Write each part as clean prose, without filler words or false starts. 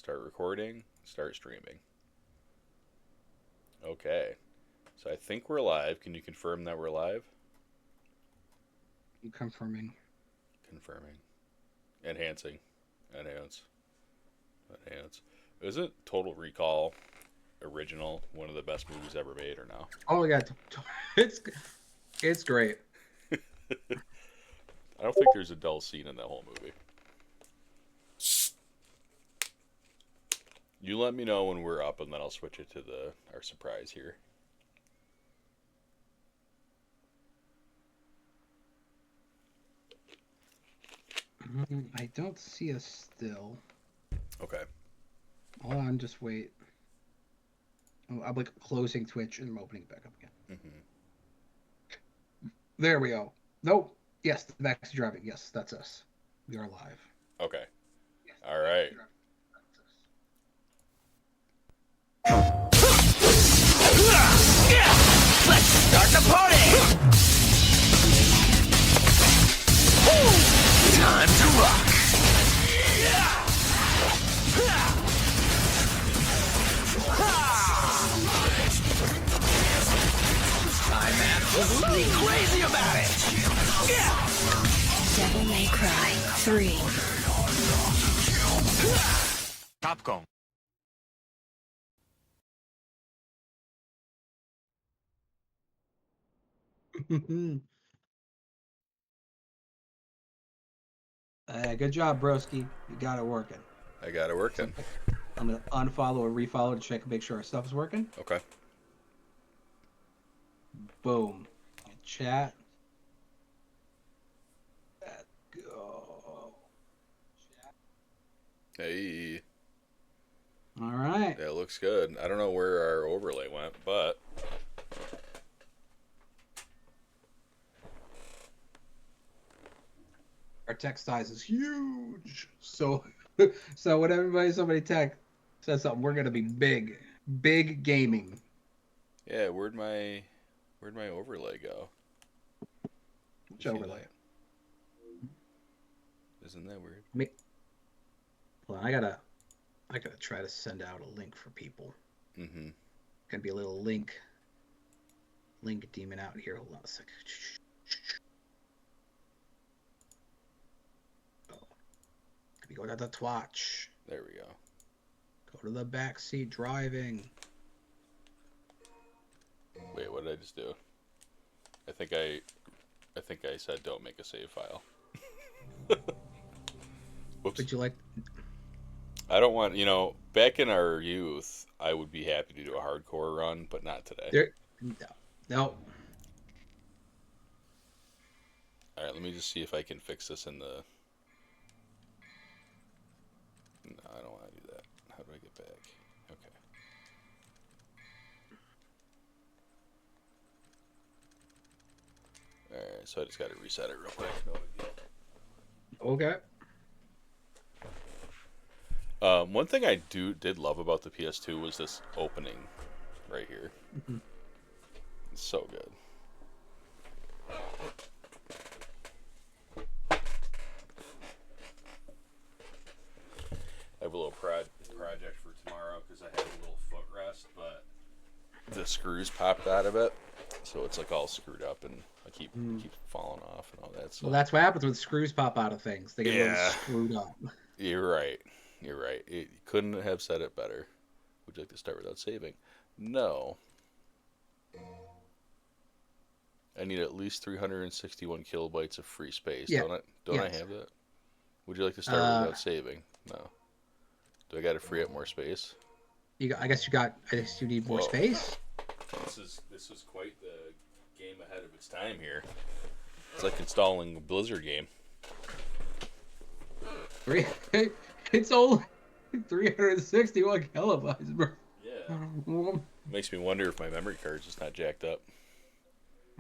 Start recording. Start streaming. Okay. So I think we're live. Can you confirm that we're live? I'm confirming. Confirming. Enhancing. Enhance. Enhance. Isn't Total Recall original one of the best movies ever made or no? Oh yeah, it's great. I don't think there's a dull scene in that whole movie. You let me know when we're up, and then I'll switch it to our surprise here. I don't see us still. Okay. Hold on, just wait. Oh, I'm like closing Twitch and I'm opening it back up again. There we go. Nope. Yes, the backseat driving. Yes, that's us. We are live. Okay. All right. Let's start the party! Time to rock! I'm absolutely crazy about it! Devil May Cry 3. Capcom. Good job, broski. You got it working. I got it working. I'm gonna unfollow or refollow to check and make sure our stuff is working. Okay. Boom. Chat. Let's go. Hey. All right. That looks good. I don't know where our overlay went, but Our text size is huge. So so when somebody tech says something, we're gonna be big. Big gaming. yeah, where'd my overlay go? Which overlay? Isn't that weird? Hold on, I gotta try to send out a link for people. Mm-hmm. Gonna be a little link demon out here. Hold on a second. We go to the Twatch. There we go. Go to the backseat driving. Wait, what did I just do? I think I said don't make a save file. Whoops. Would you like? I don't want, back in our youth, I would be happy to do a hardcore run, but not today. No. All right, let me just see if I can fix this in the... No, I don't want to do that. How do I get back? Okay. Alright, so I just got to reset it real quick. No big deal. Okay. One thing I did love about the PS2 was this opening right here. Mm-hmm. It's so good. I have a little project for tomorrow because I have a little footrest, but the screws popped out of it, so it's like all screwed up, and I keep falling off and all that stuff. Well, that's what happens when screws pop out of things. They get really screwed up. You're right. You couldn't have said it better. Would you like to start without saving? No. I need at least 361 kilobytes of free space. Yeah. Don't I have that? Would you like to start without saving? No. Do I got to free up more space? I guess you need more space. This is quite the game ahead of its time here. It's like installing a Blizzard game. It's only 361 kilobytes, bro. Yeah. Makes me wonder if my memory card's just not jacked up.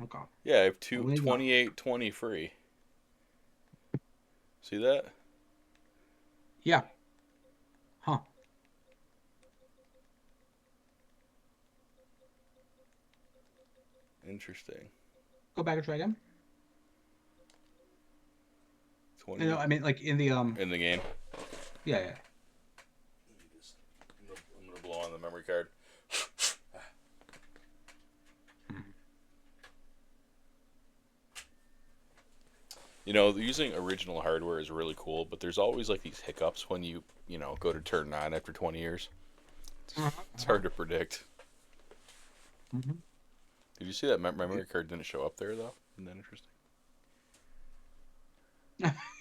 Okay. Yeah, I have 2820 free. See that? Yeah. Huh. Interesting. Go back and try again. 20. No, I mean like in the In the game. Yeah. I'm gonna blow on the memory card. You know, using original hardware is really cool, but there's always like these hiccups when you go to turn it on after 20 years. It's hard to predict. Mm-hmm. Did you see that memory card didn't show up there though? Isn't that interesting?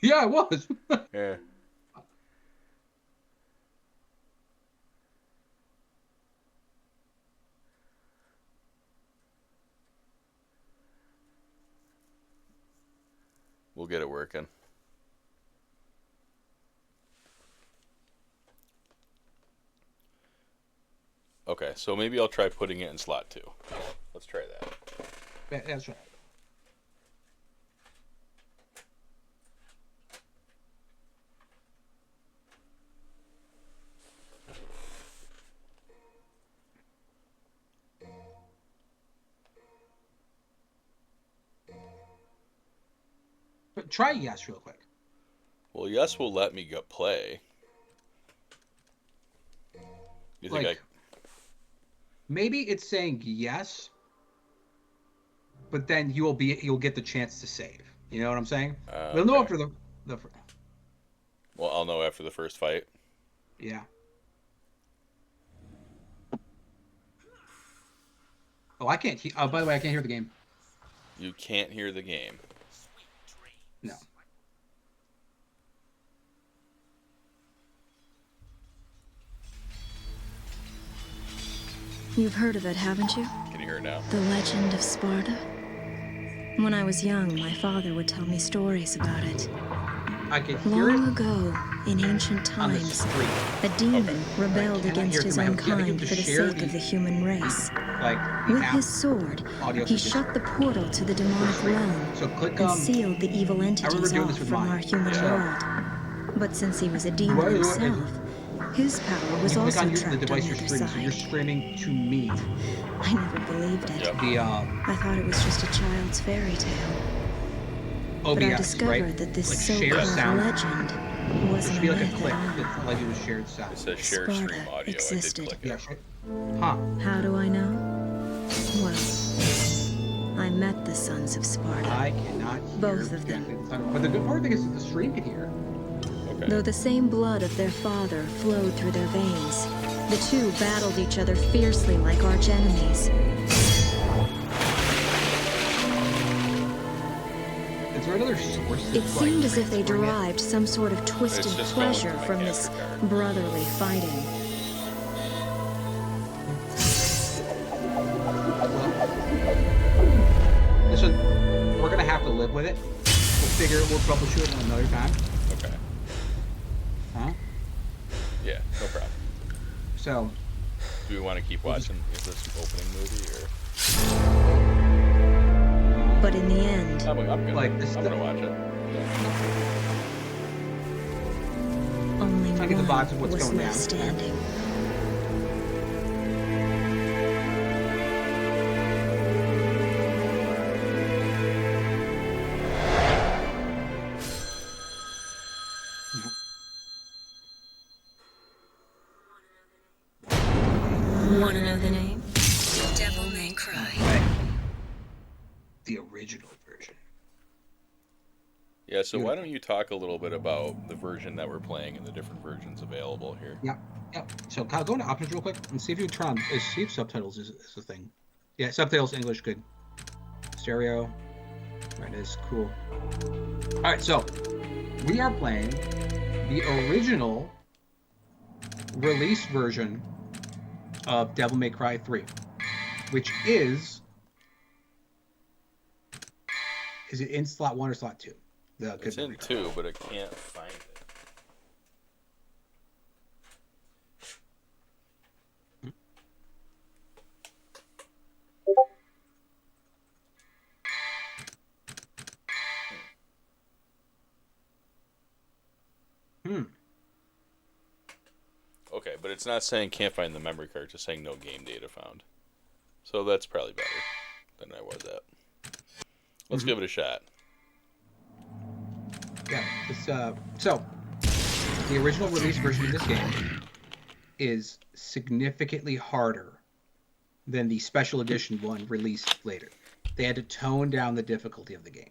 Yeah, it was. Yeah. We'll get it working. Okay, so maybe I'll try putting it in slot 2. Let's try that. That's right. But try yes real quick. Well, yes will let me go play. You think Like, maybe it's saying yes, but then you'll get the chance to save. You know what I'm saying? We'll know okay. after the Well, I'll know after the first fight. yeah. Oh, I can't. Oh, by the way, I can't hear the game. You can't hear the game. No. You've heard of it, haven't you? Can you hear it now? The Legend of Sparta? When I was young, my father would tell me stories about it. I can hear Long it ago, in ancient on the times, street. a demon I rebelled cannot against hear his through my own head. Yeah, I think kind you for the just share sake of the human race. Like the With app. his sword, Audio he system. shut the portal to the demonic realm So click and sealed the evil remember entities doing off this with from mine. our human Yeah. world. But since he was a demon What- himself, his power was you click also on the trapped on device the you're other streaming, so you're side. streaming to me. I never believed it. Yep. The I thought it was just a child's fairy tale. But I OBS, discovered right? that this Like share so-called sound. legend There wasn't should be a like a myth click. at all. It's not like it was shared It sound. says share Sparta stream audio. existed. I did Yeah. click it. Huh. How do I know? Well, I met the sons of Sparta. I cannot hear. Both of them. But the good part thing is that the stream can hear. Okay. Though the same blood of their father flowed through their veins, the two battled each other fiercely like arch enemies. Is there another source? It that's, seemed as if they transferring it? derived some sort of twisted It's just going pleasure to my from this capture card. brotherly fighting. Listen, we're gonna have to live with it. We'll troubleshoot it another time. Okay. Huh? Yeah, no problem. So, Do we want to keep watching this opening movie, or But in the end, I'm gonna Like, this I'm gonna watch it. only Trying to get the one vibes of what's was going left down. standing. Want to know the name? Devil May Cry. right. The original version. Yeah. So why don't you talk a little bit about the version that we're playing and the different versions available here? Yep. Yep. So, Kyle, go into options real quick and see if you turn on. See if subtitles is the thing. Yeah, subtitles English good. Stereo. Right, it is cool. All right, so we are playing the original release version of Devil May Cry 3, which is it in slot 1 or slot 2? The It's in 2, but I can't find it. Okay, but it's not saying can't find the memory card, it's just saying no game data found. So that's probably better than I was at. Let's give it a shot. Yeah, this, so the original release version of this game is significantly harder than the special edition one released later. They had to tone down the difficulty of the game.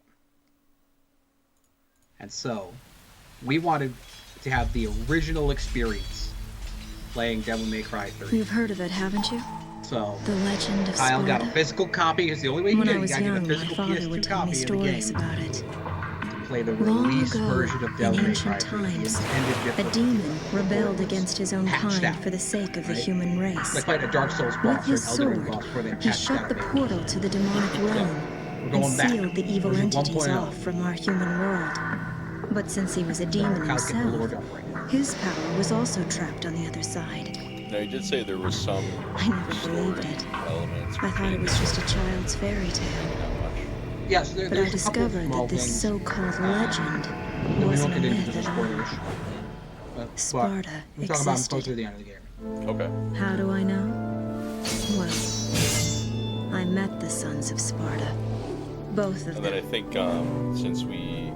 And so, we wanted to have the original experience playing Devil May Cry 3. You've heard of it, haven't you? So, The Legend of Kyle got a Sparta. physical copy. It's the only way you When can I get it. was You gotta young, get a my physical father PS2 would tell me copy of the stories game. about it. Play the Long release ago, version of in Devil May ancient Cry 3. The times, intended a difficulty demon rebelled was against his own patched kind out, for the sake of the right? human race. Like fighting a Dark Souls With boss or an his Elden Ring sword, boss before they he patched shut out the maybe. portal to the demonic realm We're and going back. sealed the evil Version entities 1.0. off from our human world. But since he was a demon Kyle's getting the Lord himself, up right now. his power was also trapped on the other side. Now, you did say there was some I never story believed it. elements. I thought it was just a child's fairy tale. Not much. Yes, But I there's a couple discovered small that this things so-called legend that we wasn't won't a get into myth the at all. spoilers. But Sparta we'll talk about them existed. closer to the end of the game. Okay. How do I know? Well, I met the sons of Sparta. Both of And then I them. think since we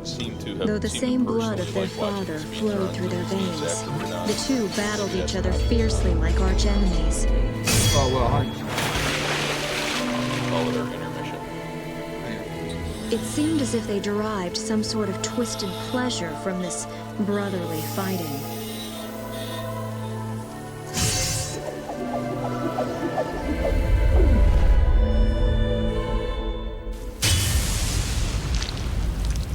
seem to have Though the seemed same to blood of their personally like watching father speedruns flowed through their of games veins, after we're done, the two battled maybe each that's other not- fiercely like arch enemies. Oh, well, 100%. Call it our intermission. Yeah. It seemed as if they derived some sort of twisted pleasure from this brotherly fighting.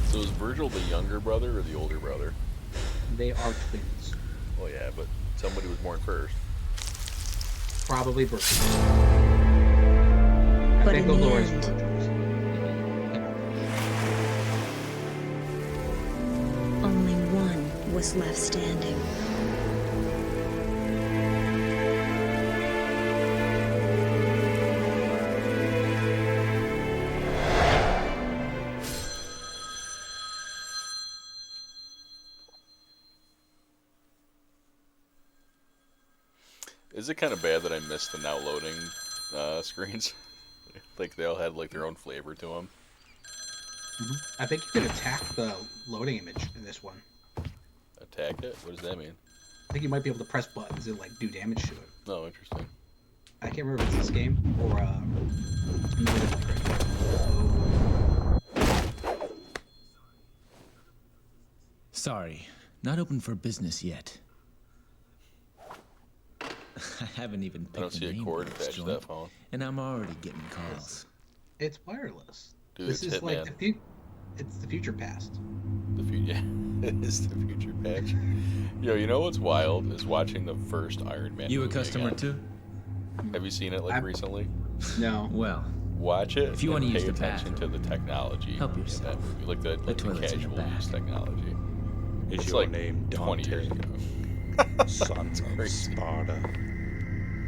So is Virgil the younger brother or the older brother? They are twins. Well, yeah, but somebody was born first. Probably Virgil. I But think in those the always end- Virgils. Only one was left standing. Is it kind of bad that I missed the now loading screens? Like they all had like their own flavor to them. I think you can attack the loading image in this one. Attack it? What does that mean? I think you might be able to press buttons and like do damage to it. Oh, interesting. I can't remember if it's this game or another one. Sorry, not open for business yet. I haven't even I don't picked see a a name cord for this attached to joint, that phone. and I'm already getting calls. It's wireless. Dude, This it's is like Hitman. it's the future past. The future. It is the future patch. Yo, you know what's wild is watching the first Iron Man. You a movie customer again. too? Have you seen it like I'm- recently? No. Well, Watch it. If you and wanna use pay the attention to bathroom, the technology help in yourself. that movie, like the toilet's in the casual back. use technology. Is It's your like name 20 years Dante, ago. son of Crazy. Sparta,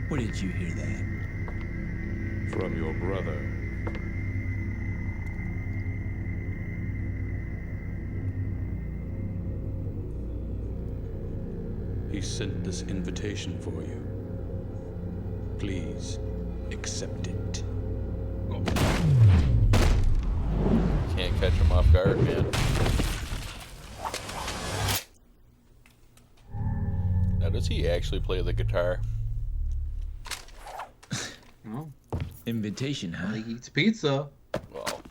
where did you hear that? from your brother? He sent this invitation for you. Please accept it. Can't catch him off guard, man. Now, does he actually play the guitar? No. Invitation, huh? He eats pizza. Well,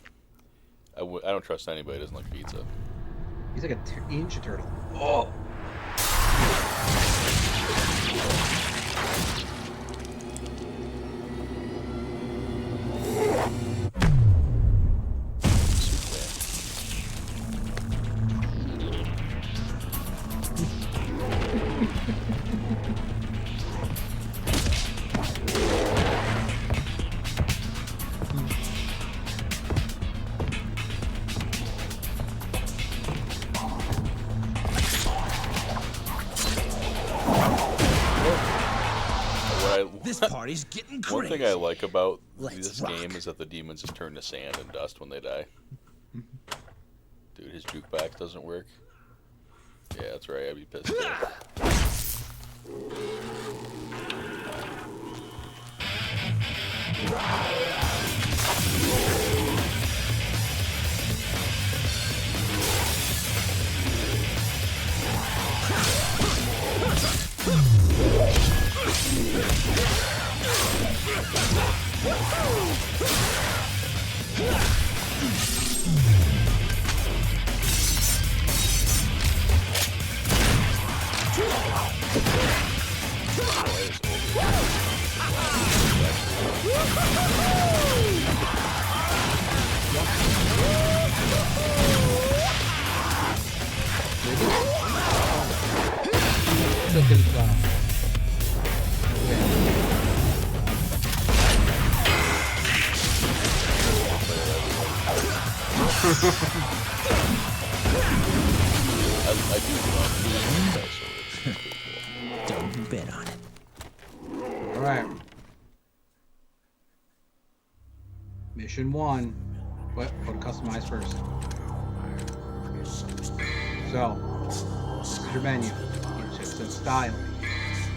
I don't trust anybody who doesn't like pizza. He's like a Ninja Turtle. Oh. This party's getting One crazy. thing I like about Let's this rock. game is that the demons just turn to sand and dust when they die. Dude, his jukebox doesn't work. Yeah, that's right. I'd be pissed too. Look at wow. I do love doing that, so Don't bet on it. All right. Mission 1. What? Go to customize first. So, this is your menu. It says style.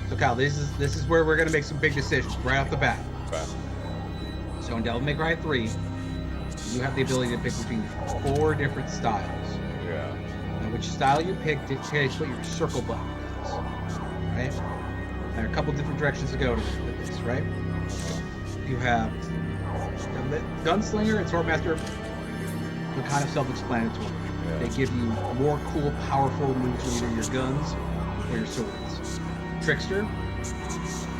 So, Kyle, this is where we're gonna make some big decisions right off the bat. okay. So, in Devil May Cry 3, you have the ability to pick between 4 different styles. Yeah. Now, which style you pick dictates what your circle button does. Right? There are a couple different directions to go with this, right? You have the Gunslinger and Swordmaster. They're kind of self-explanatory. Yeah. They give you more cool, powerful moves with either your guns or your swords. Trickster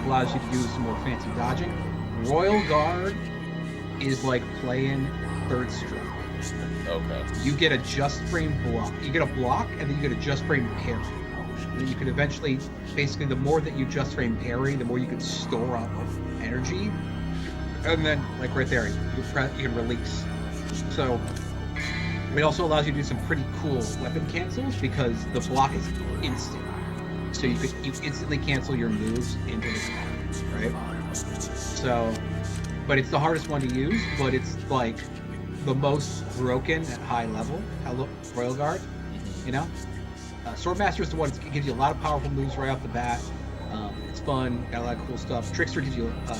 allows you to do some more fancy dodging. Royal Guard is like playing third stroke. Okay. You get a just frame block. You get a block, and then you get a just frame parry. And then you can eventually, basically, the more that you just frame parry, the more you can store up energy. And then, like right there, you can release. So, it also allows you to do some pretty cool weapon cancels because the block is instant. So you instantly cancel your moves into the ground, right? So, but it's the hardest one to use, but it's like the most broken at high level. Royal Guard, you know? Swordmaster is the one that gives you a lot of powerful moves right off the bat. It's fun, got a lot of cool stuff. Trickster gives you a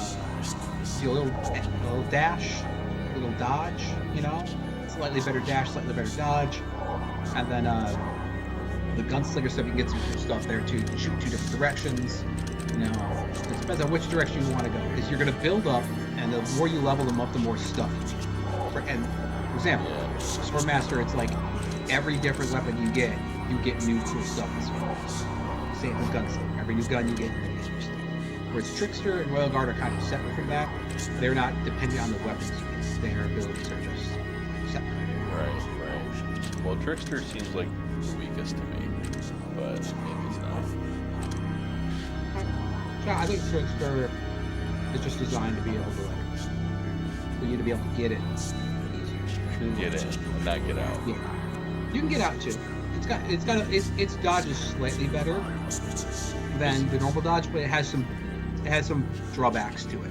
little dash, a little dodge, you know? Slightly better dash, slightly better dodge. And then the Gunslinger stuff, you can get some cool stuff there too. You can shoot 2 different directions. You know, it depends on which direction you want to go. Because you're going to build up, and the more you level them up, the more stuff you need. And for example, Swordmaster, it's like every different weapon you get new cool stuff as well. Same with Gunslinger. Every new gun you get new stuff. Whereas Trickster and Royal Guard are kind of separate from that. They're not dependent on the weapons you get. Their abilities are just separate. Right. Well, Trickster seems like the weakest to me, but maybe it's not. Yeah, I think Trickster is just designed to be able to, like, for you to be able to get it easier. Get in and not get out. Yeah, you can get out too. Its dodge is slightly better than the normal dodge, but it has some drawbacks to it.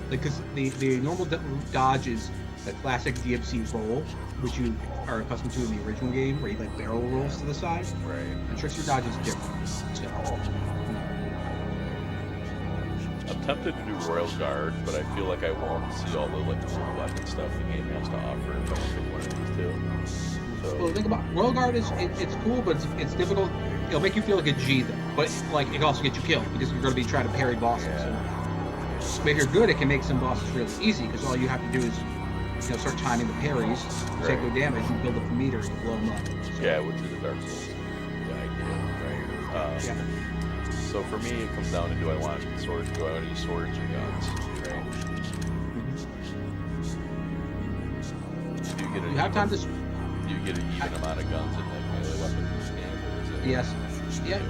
Because the normal dodge is the classic DMC roll, which you are accustomed to in the original game, where you like barrel rolls to the side. Right. And Trickster dodge is different. So, I'm tempted to do Royal Guard, but I feel like I won't see all the like cool weapon stuff the game has to offer if I don't pick one of these two. So well, think about Royal Guard it's cool, but it's difficult. It'll make you feel like a G though, but like it can also get you killed because you're going to be trying to parry bosses. Yeah. So, but if you're good, it can make some bosses really easy because all you have to do is start timing the parries, take no damage, and build up the meter and blow them up. So, yeah, which is the Dark Souls the idea, right? yeah. So for me, it comes down to do I want swords? Do I want to use swords or guns? Right? Do you get You have time to. Do you get an even amount of guns and like melee weapons in this game, or is it? Yes.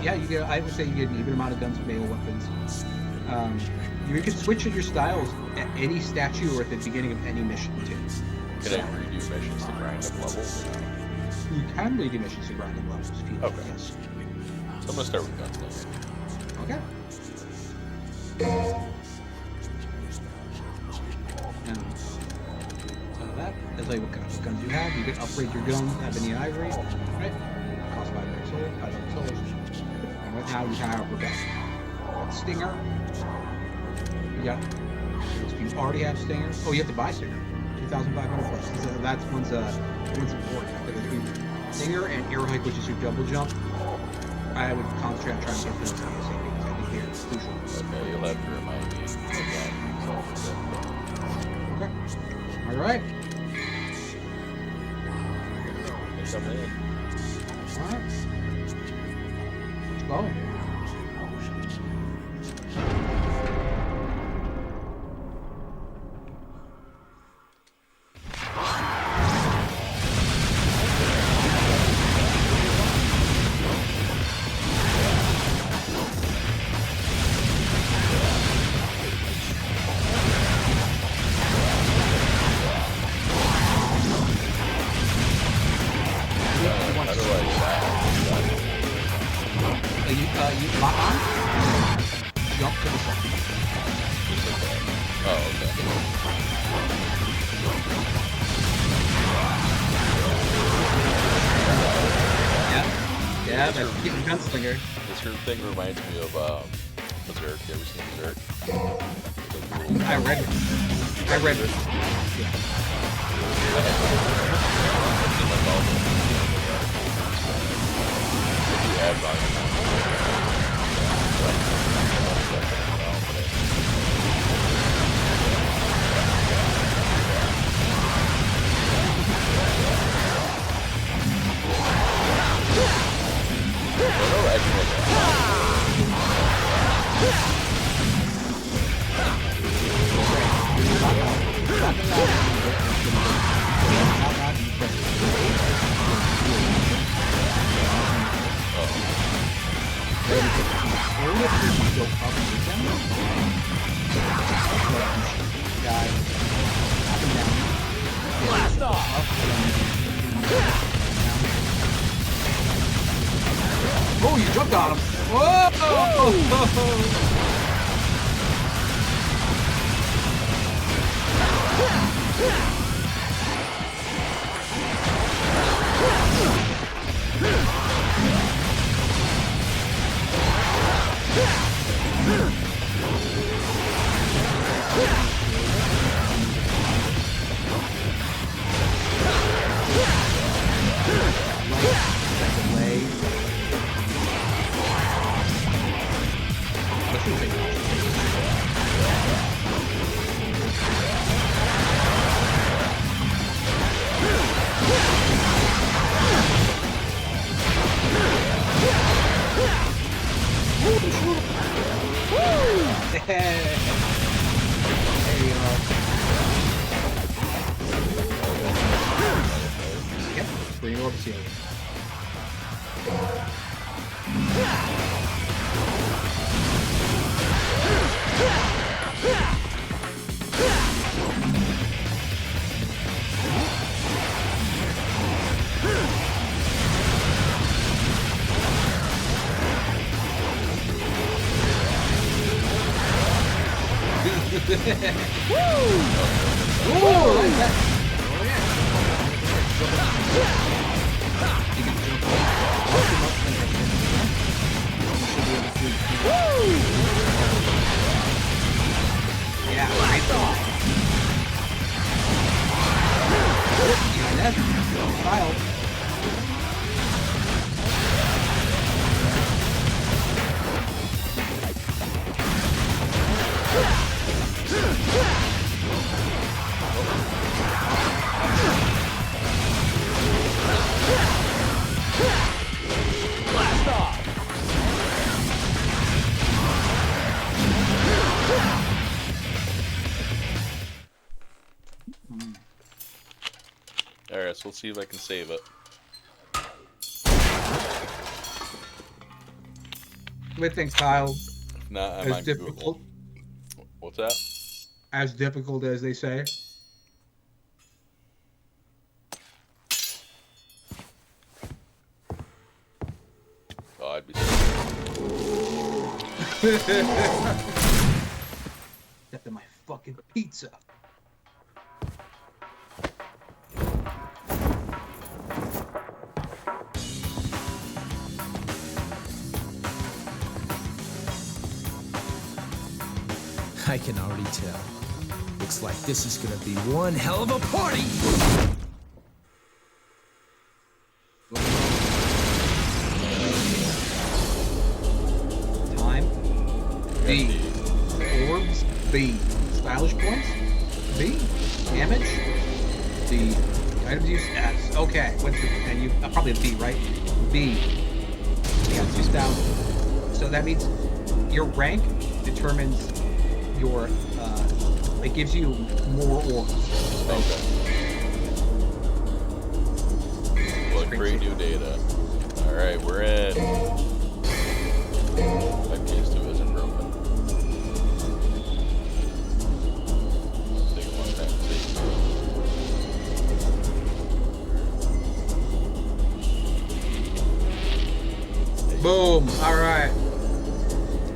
Yeah. You get. I would say you get an even amount of guns and melee weapons. You can switch your styles at any statue or at the beginning of any mission too. Can I redo missions to grind up levels? Or no? You can redo missions to grind up levels if you Okay. Yes. So I'm gonna start with guns. Okay. And so that, I'll tell you what kind of guns you have. You can upgrade your guns, ebony and ivory, right? Cost 500 souls. And right now you have got Stinger. You already have Stinger. Oh, you have to buy Stinger. 2,500 plus. So that's one's important. Stinger and Air Hike, which is your double jump. I would concentrate on trying to get those on the same because I think Crucial. Okay, you'll have to remind me again. So I'll forget. Okay. All right. There's something in. All right. Let's go. How do I You lock on. Jump to the side. Oh, okay. Yeah. Yeah, that's keeping gunslinger. This group thing reminds me of Berserk. You ever seen Berserk? I read it. Yeah. Blast off! Oh, you jumped on him. Whoa! Yep, bring it over to you. Alright, so let's see if I can save it. What do you think, Kyle? If not, I'm As on difficult Google. What's that? as difficult as they say? Oh, I'd be After my fucking pizza. I can already tell. Looks like this is gonna be one hell of a party! Time. D. D. Orbs. B. Stylish points. B. Damage. D. Items used. S. Okay. And you probably a B, right? B. Yeah, 2,000. So that means your rank determines your. It gives you more orbs. Okay. Well, create new data. All right, we're in. My PS2 isn't broken. Take it one time. See. Boom. All right.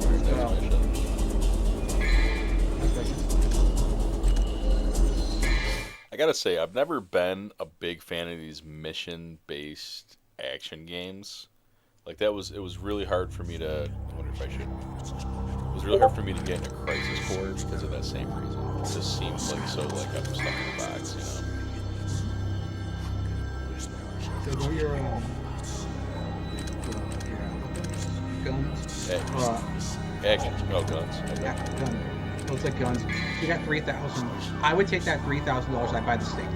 Let's go. Next mission. I gotta say, I've never been a big fan of these mission-based action games. Like it was really hard for me to. I wonder if I should. It was really hard for me to get into Crisis Core because of that same reason. It just seems like so like I'm stuck in a box, you know. So go your guns. Action. Oh, guns. Okay. Yeah, gun. Looks like guns. You got 3,000. I would take that $3,000. I'd buy the Stinger.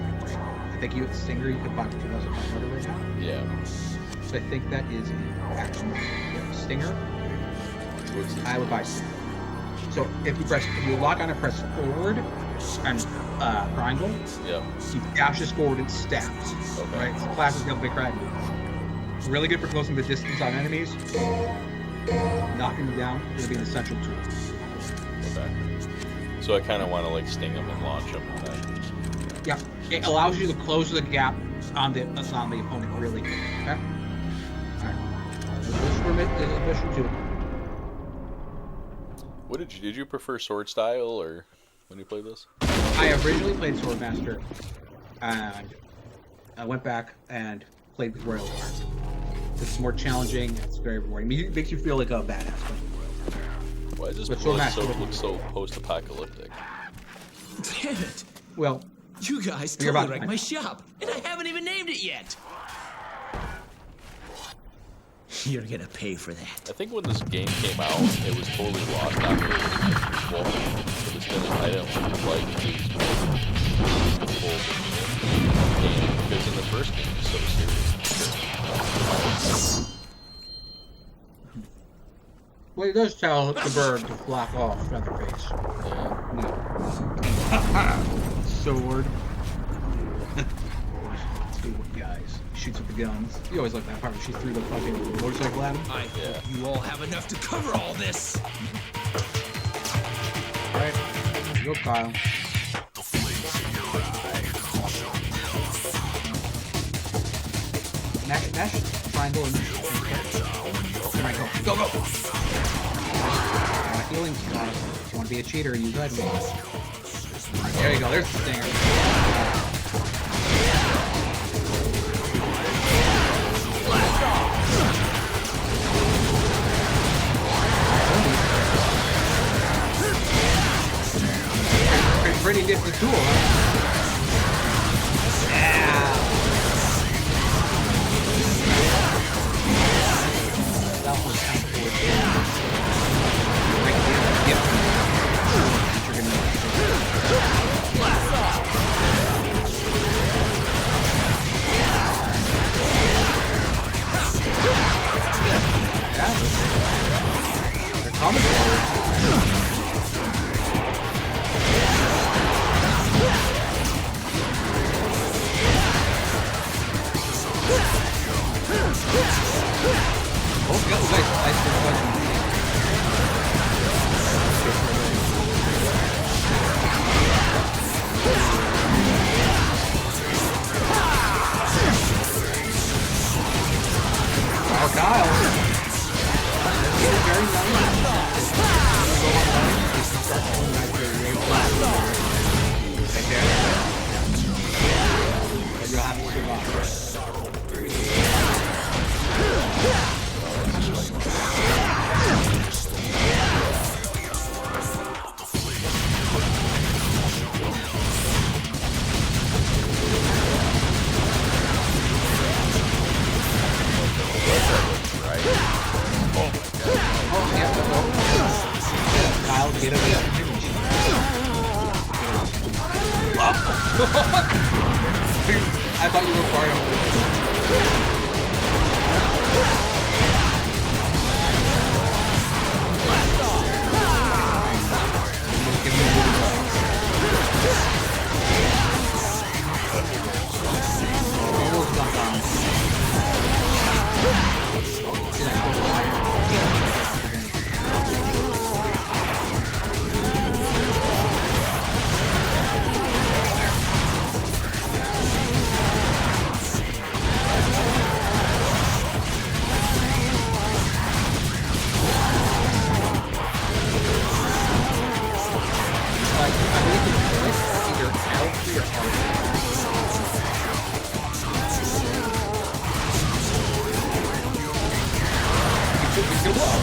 I think you Stinger you could buy for 2,500 right now. Yeah. So I think that is action. Yeah, Stinger. What's this? I would buy Stinger. So if you lock on and press forward and triangle, Yeah. he dashes forward and stabs. Okay. Right? It's a classic Devil May Cry move. Really good for closing the distance on enemies. Knocking them down is going to be an essential tool. Okay. So I kind of want to like sting them and launch them. Yeah, it allows you to close the gap on the opponent really good. Okay. All right. This is mission 2. What did you prefer sword style or when you played this? I originally played Swordmaster, and I went back and played with Royal Guard. It's more challenging. It's very rewarding. It makes you feel like a badass. Why is this But blood Swordmaster look so post-apocalyptic? Damn it! Well, You guys You're totally about- wrecked my shop, and I haven't even named it yet. You're gonna pay for that. I think when this game came out, it was totally lost on me. Well, to this minute, I don't like these full game because in the first game, it was so serious. well, it does tell the bird to flock off Featherface. Yeah. No. Sword. Two guys. Shoots with the guns. You always like that part when she threw the fucking motorcycle at him. I hope Yeah. you all have enough to cover all this. Alright. Here you go, Kyle. Mash triangle and Alright, go. Go! Healing spot. If you want to be a cheater, use that. There you go, there's the stinger. Pretty nifty tool, huh? Yeah. That was kind of cool. They're coming forward. Oh, nice Oh, Kyle. Very nice. You'll have to survive. Oh, yeah. Get him up. I thought you were far enough. Almost got down. I believe it's either L3 or R3. You feel well.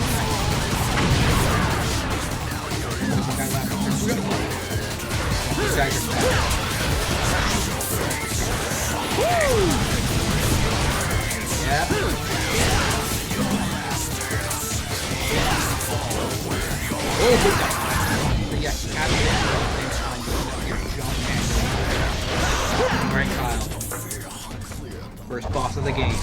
These guys are bad. Yeah. Oh, good guy. But yes, absolutely. Alright, Kyle. First boss of the game.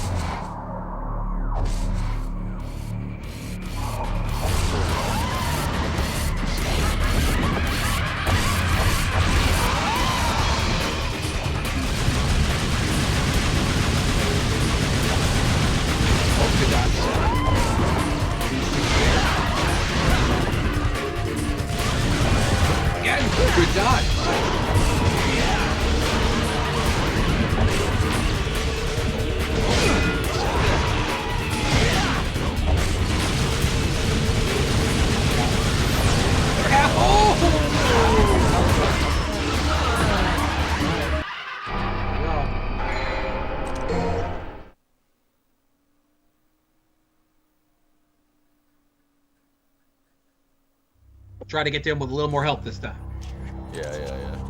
Oh, good dodge. Again, good dodge. Try to get to him with a little more help this time. Yeah.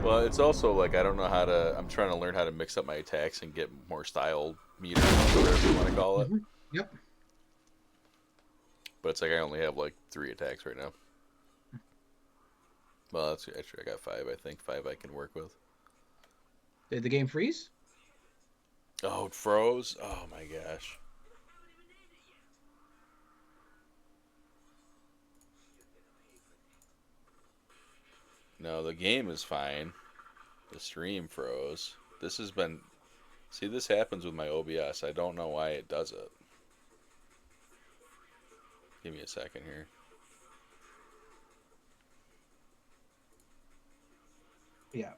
Well, it's also like I don't know how to. I'm trying to learn how to mix up my attacks and get more style meters, whatever you want to call it. Yep. But it's like I only have like 3 attacks right now. Well, that's actually I got 5. I think 5 I can work with. Did the game freeze? Oh, it froze. Oh my gosh. No, the game is fine. The stream froze. This has been... See, this happens with my OBS. I don't know why it does it. Give me a second here. Yeah.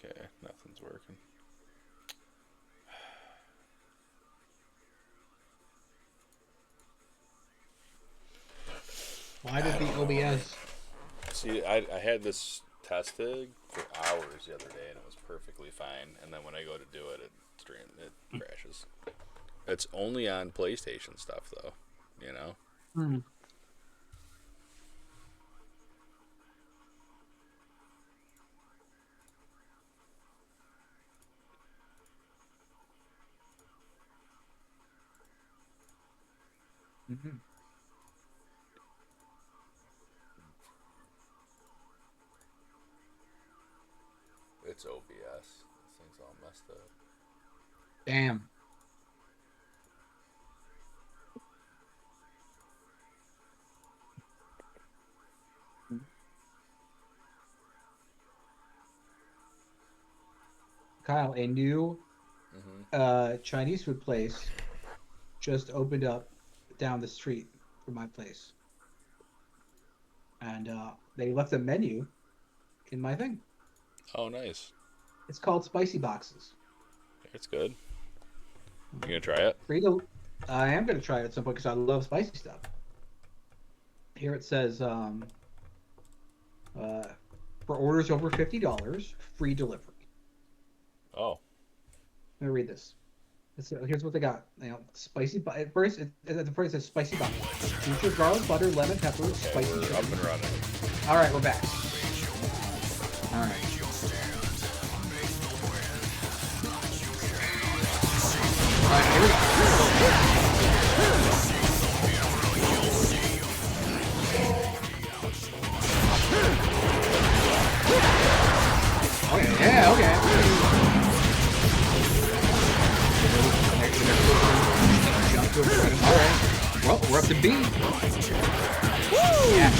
Okay, nothing's working. Why did the OBS? See, I had this tested for hours the other day, and it was perfectly fine. And then when I go to do it, it crashes. It's only on PlayStation stuff, though. You know. Hmm. Mm-hmm. It's OBS. This thing's all messed up. Damn. Kyle, a new Chinese food place just opened up down the street from my place. And they left a menu in my thing. Oh, nice. It's called Spicy Boxes. It's good. You gonna try it? I am going to try it at some point because I love spicy stuff. Here it says, for orders over $50, free delivery. Oh. Let me read this. Here's what they got. Spicy. At first, at the first it says spicy boxes. Feature garlic, butter, lemon, pepper, spicy We're sugar. up and running. All right, we're back. Alright. Alright, here we go. Okay, yeah, okay. Alright. Well, we're up to B. Yeah,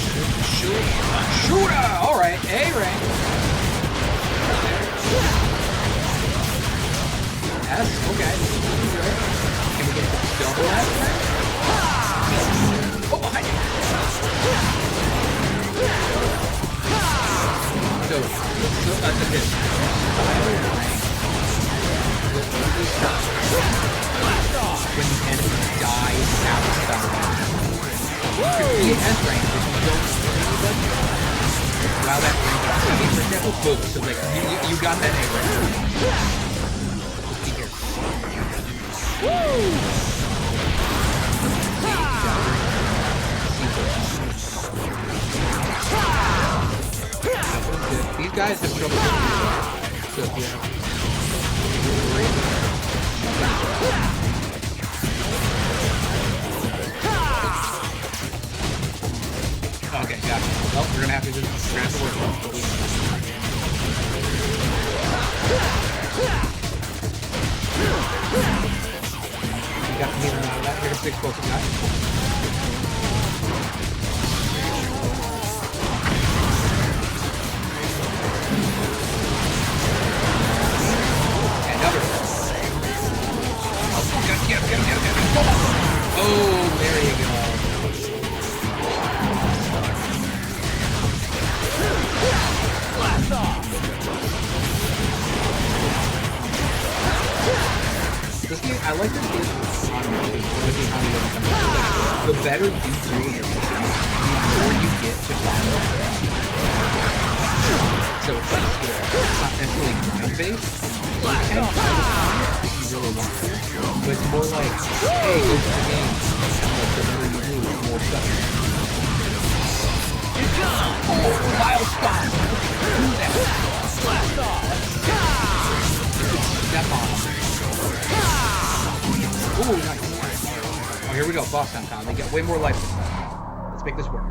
shooter! Alright, A rank. Yes, okay. Can we get the double S rank? Oh, behind you. So that's a hit. When the enemy dies outside. You can be an S rank if you don't hit anybody. Wow, that rank is for example, boom. So like you got that A rank. Let's be here. Woo! These guys have trouble with so yeah. Okay, got it. Well, we're gonna have to work on it. You got the meter out of that. Here's a big focus guy. Oh, there you go. This game, I like this game. The better you do your mission, the more you get to battle. So it's like it's not necessarily grind based. You can if you really want to, but it's more like, hey, go to the game. And like the better you do, the more stuff. Oh, wild spot! Do that! Blast off! Step on. Ooh, nice. Oh, here we go, boss time time. They get way more life this time. Let's make this work.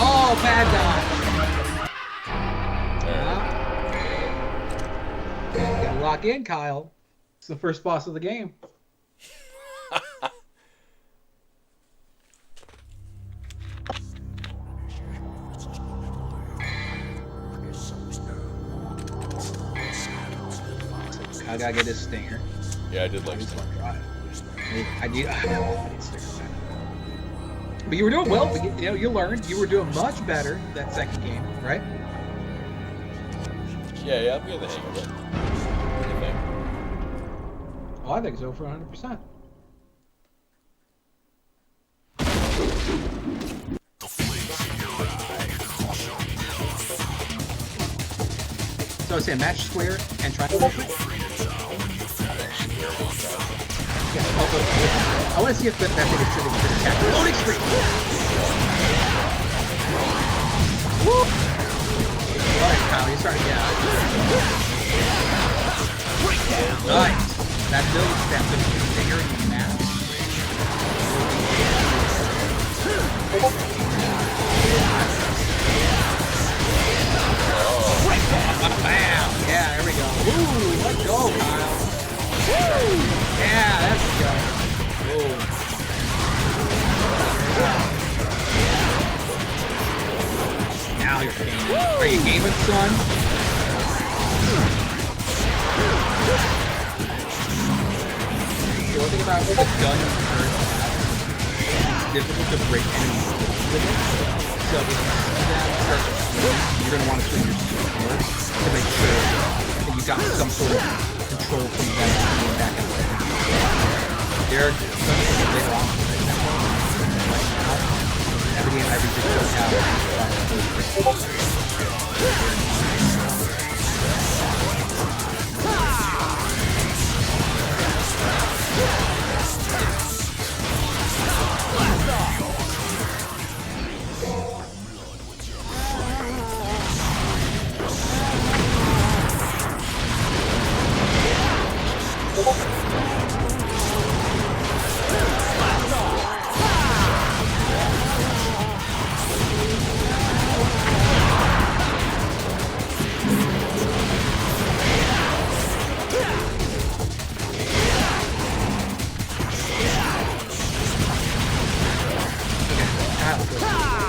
Oh, bad guy. Gotta lock in, Kyle. It's the first boss of the game. I gotta get his stinger. Yeah, I did like that. I need stinger. But you were doing well. You know, you learned. You were doing much better that second game, right? Yeah, I'm getting the hang of it. What do you think? Oh, I think so for 100%. So I say match square and try. Yeah, I want to see if that thing is sitting to attack. Loading screen! Woo! Alright, Kyle, you're starting to get out. Nice! That build step is bigger than that. Bam! Yeah, there we go. Woo! Let's go, Kyle. Woo! Yeah, that's go. Whoa. Now you're gaming. Are you gaming, son? The one thing about the gun first. difficult to break enemies with it. So if you see that start to swing, you're going to want to swing your sword to make sure that you got some sort of control from you guys coming back and forth. They're going to be later on. Right now, everything I just don't have.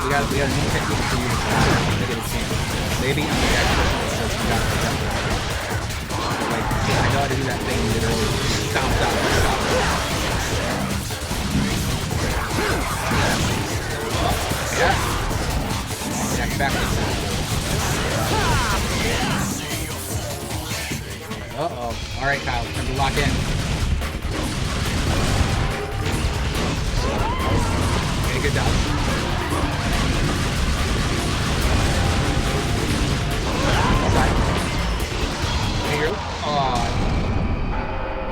We got a new technique for you to get a chance. Maybe I'm the guy that you got like, I know how to do that thing literally. Stomp down. Yeah. Yeah, back to uh-oh. Alright, Kyle, time to lock in. Okay, good job.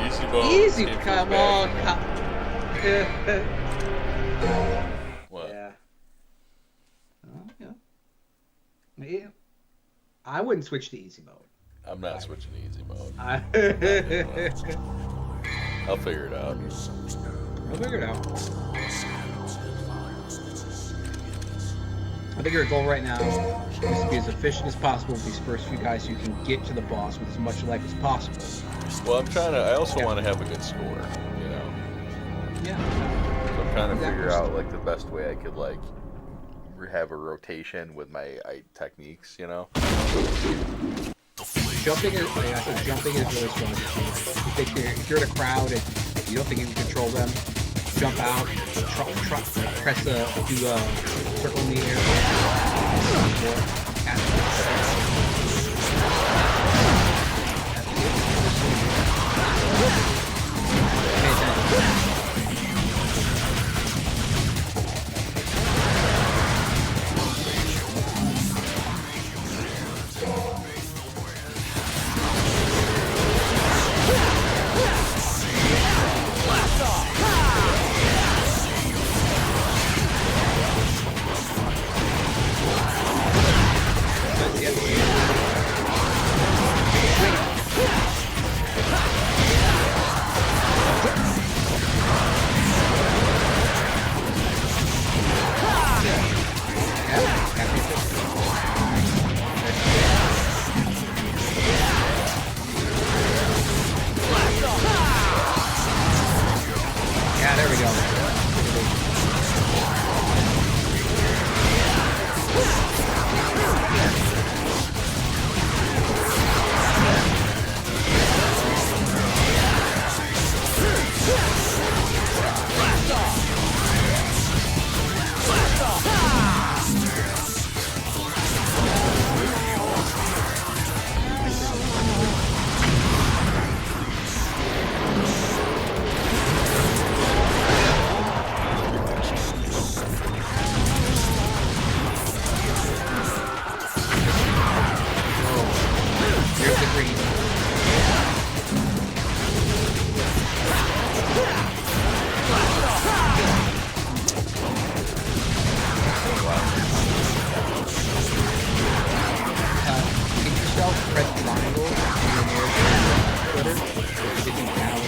Easy bone. Easy, come on. What? Yeah. Yeah. I wouldn't switch to easy mode. I'm not switching to easy mode. I'll I'll figure it out. figure it out. I think your goal right now is to be as efficient as possible with these first few guys so you can get to the boss with as much life as possible. Well, I also want to have a good score, you know? Yeah. So I'm trying to Exactly. figure out, like, the best way I could, like, have a rotation with my techniques, you know? Jumping is really strong. If you're in a crowd and you don't think you can control them, jump out, press do a circle in the air. Yeah, there we go. Here's the green. Can yourself press triangle in your Twitter to get these down.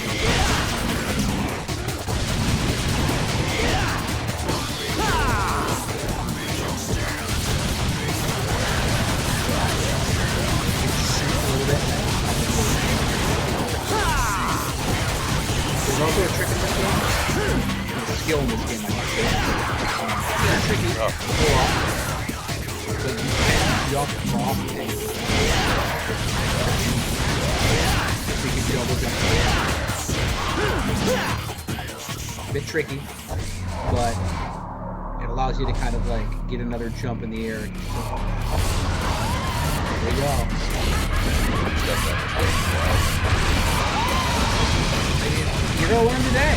A little bit. There's also a trick in this game. There's a skill in this game, I think. It's tricky. Pull off. So you can jump off and so you can double jump. A bit tricky, but allows you to kind of like get another jump in the air. And there you go. You're gonna learn today.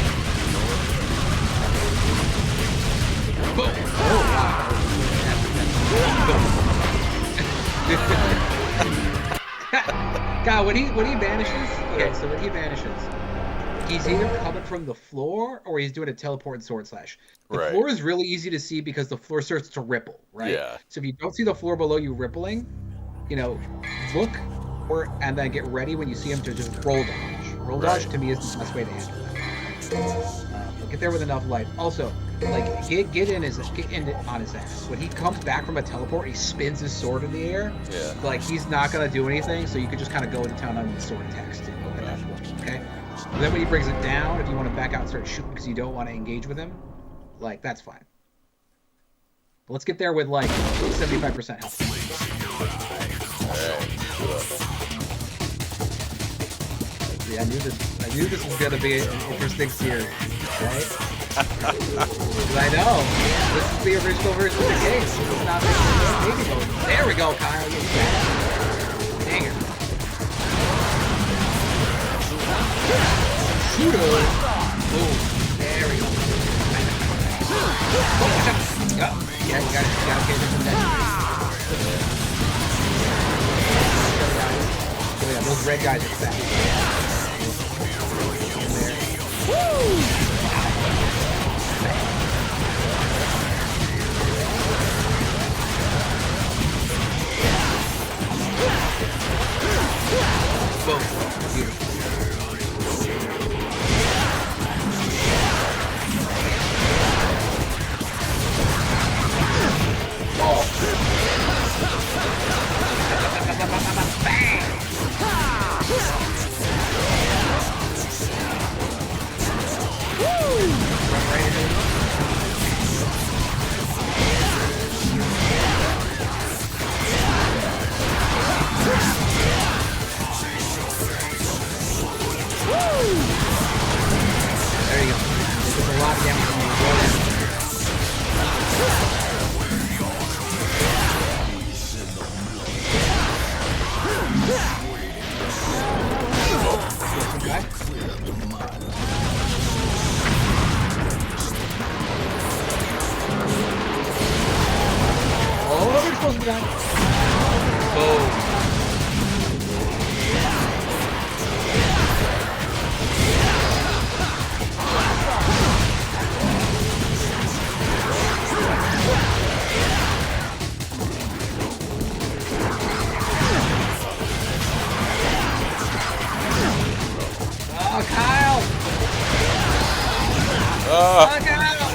Boom. Oh wow. God, when he vanishes. Okay, so when he vanishes, he's either coming from the floor or he's doing a teleport and sword slash. The Right. floor is really easy to see because the floor starts to ripple, right? Yeah. So if you don't see the floor below you rippling, you know, look and then get ready when you see him to just roll dodge. Roll dodge Right. to me is the best way to handle that. But get there with enough life. Also, like get in on his ass. When he comes back from a teleport, he spins his sword in the air. Yeah. Like he's not gonna do anything, so you could just kind of go into town on the sword attacks too. Okay. And that works, okay? But then when he brings it down, if you want to back out and start shooting because you don't want to engage with him, like that's fine. But let's get there with like 75% health. Alright. Yeah, I knew this was gonna be an interesting series, right? 'Cause I know this is the original version of the game. This is not the baby mode. There we go, Kyle. You dang it. Shoot him. Boom. There we go. Oh, watch out. Yeah, you gotta pay attention to that. Oh yeah, those red guys are fast. Boom. Beautiful. There you go. There's a lot of damage from the water. Okay. Oh, we're supposed to be done. Boom. Oh, Kyle! Oh, Kyle!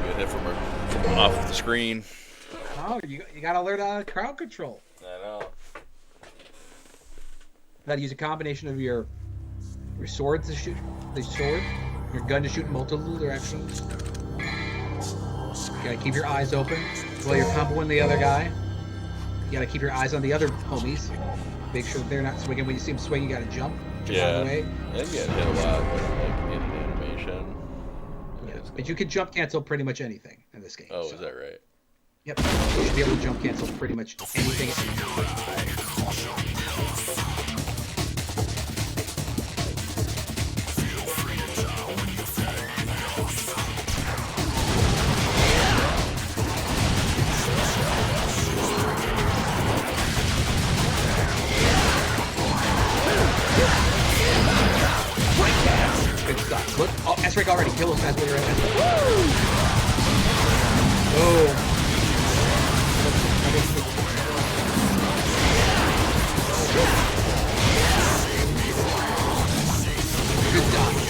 Good hit from her off the screen. Oh, you gotta learn crowd control. I know. Gotta use a combination of your sword to shoot the sword, your gun to shoot in multiple directions. You gotta keep your eyes open while you're comboing the other guy. You gotta keep your eyes on the other homies. Make sure that they're not swinging. When you see them swing, you gotta jump. Out of the way. And get hit a lot with like in animation. Yeah. But you can jump cancel pretty much anything in this game. Oh, so. is that right? Yep. You should be able to jump cancel pretty much anything. Good stuff. Look, oh, S-Rank already. Kill those guys while you're at S-Rank. Oh. Good dodge.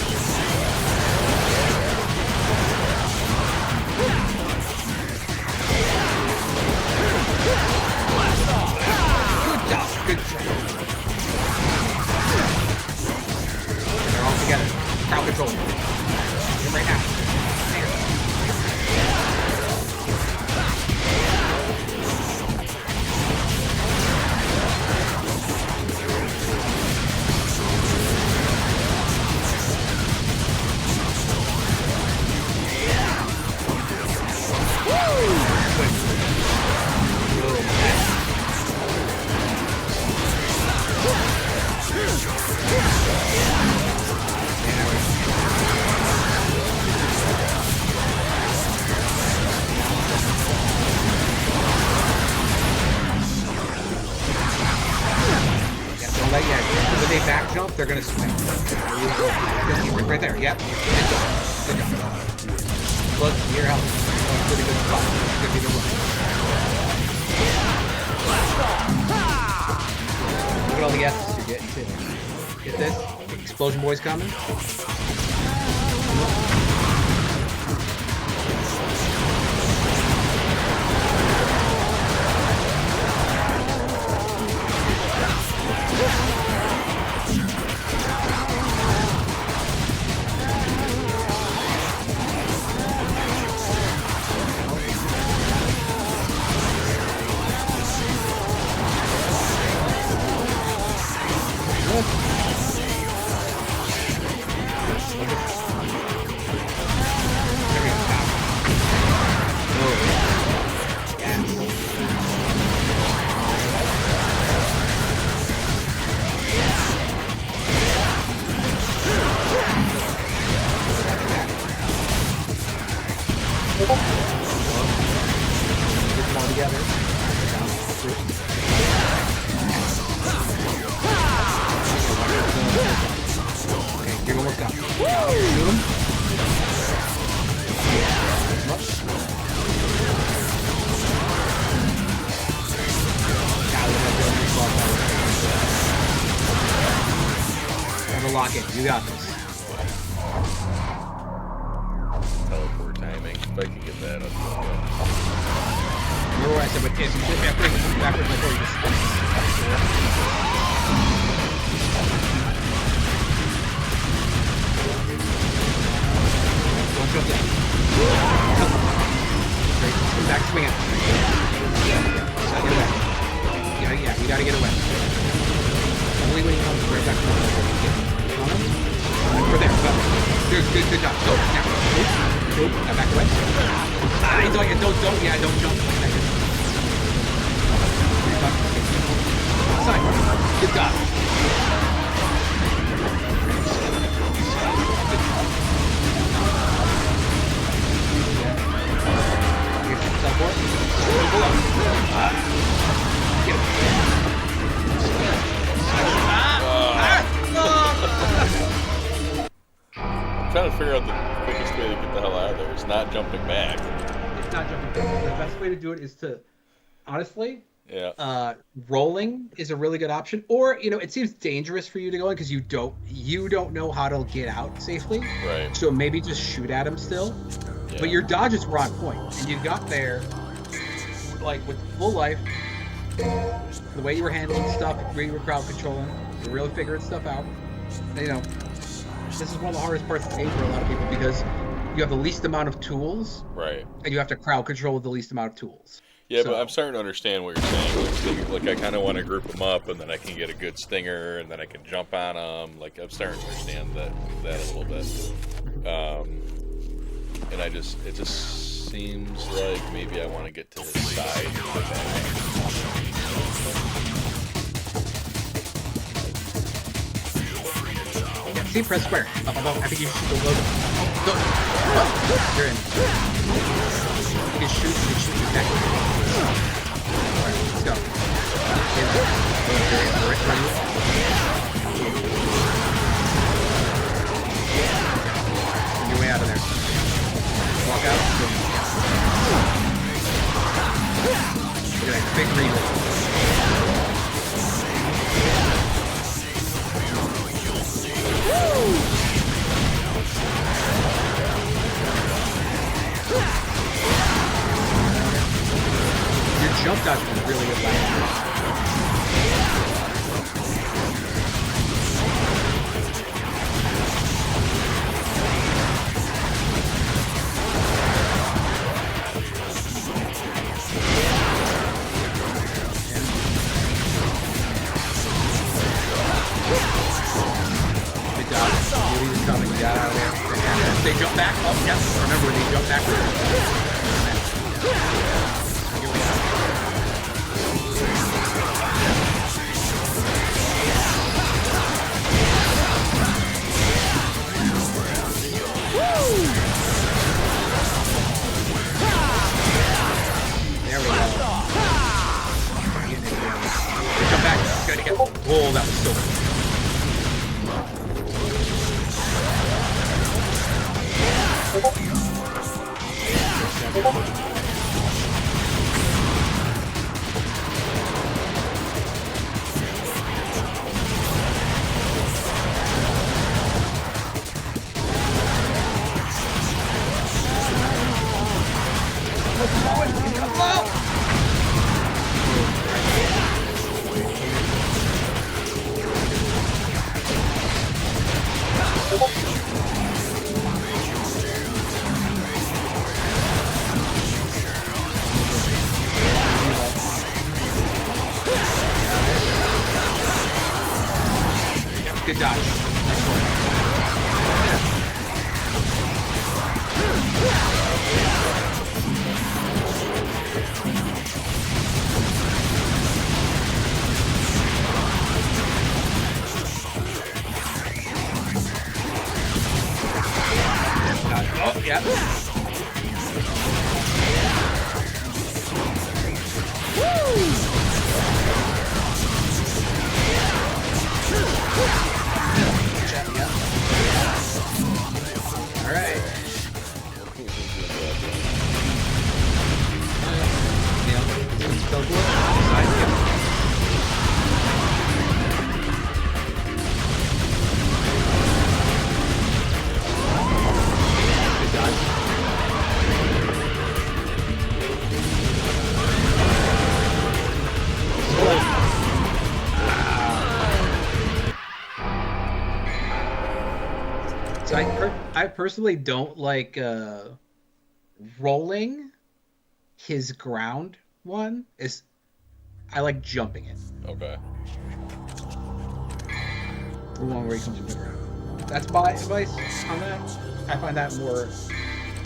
Good dodge. Good job. They're all together. Crowd control. Get him right now. they back jump, they're gonna swing. Right there, yep. Good job. Good job. Look, your health. Oh, pretty good spot. Could be the one. Look at all the S's you're getting too. Get this. Explosion boy's coming. Lock it. You got this. Teleport timing. If I can get that up. Remember what I said, but if you flip backwards before you just... Don't jump down. Great. Come back, swing it. Get away. Yeah, we gotta get away. Only when he comes right back to the we're there. Good job. Go. Now. Nope. Now back away. Don't jump. Side. Good job. Get I'm trying to figure out the quickest way to get the hell out of there. It's not jumping back. It's not jumping back. The best way to do it is to, honestly, Yeah. Rolling is a really good option. Or, it seems dangerous for you to go in because you don't know how to get out safely. Right. So maybe just shoot at him still. Yeah. But your dodges were on point, and you got there like with full life. The way you were handling stuff, the way you were crowd controlling, you were really figuring stuff out. This is one of the hardest parts of the game for a lot of people because you have the least amount of tools, Right. and you have to crowd control with the least amount of tools. Yeah, So- but I'm starting to understand what you're saying. Like I kind of want to group them up, and then I can get a good stinger, and then I can jump on them. Like I'm starting to understand that a little bit. And it just seems like maybe I want to get to his side. Yeah, see, press square. Up above. I think you should shoot the logo. Go. You're in. You can shoot exactly. Alright, let's go. Right in front of you. Send your way out of there. Walk out. Look at that big reroll. Your jump dodge was really good last year. Good job. Knew he was coming. You got out of there. They jump back. Oh, yes. Remember when they jump back? Here we go. There we go. Getting it down. They come back. Gotta get. Oh, that was so good. Good dodge. Nice work. Oh, yeah. Yeah. All right. Yeah. Still good. Side, yeah. Good dodge. So I personally don't like rolling his ground one. I like jumping it. Okay. The one where he comes from the ground. That's my advice on that. I find that more.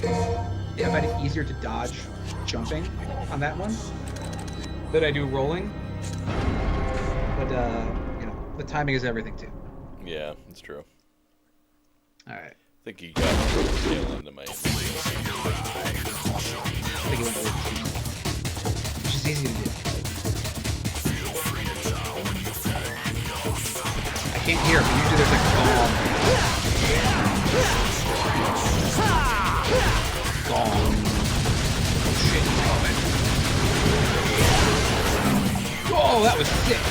I find it easier to dodge jumping on that one than I do rolling. But the timing is everything too. Yeah, that's true. All right. I think you got the tail end of my. I think it went over. Which is easy to do. I can't hear, but usually there's like gong. Gong. Oh shit, he's coming. Oh, that was sick.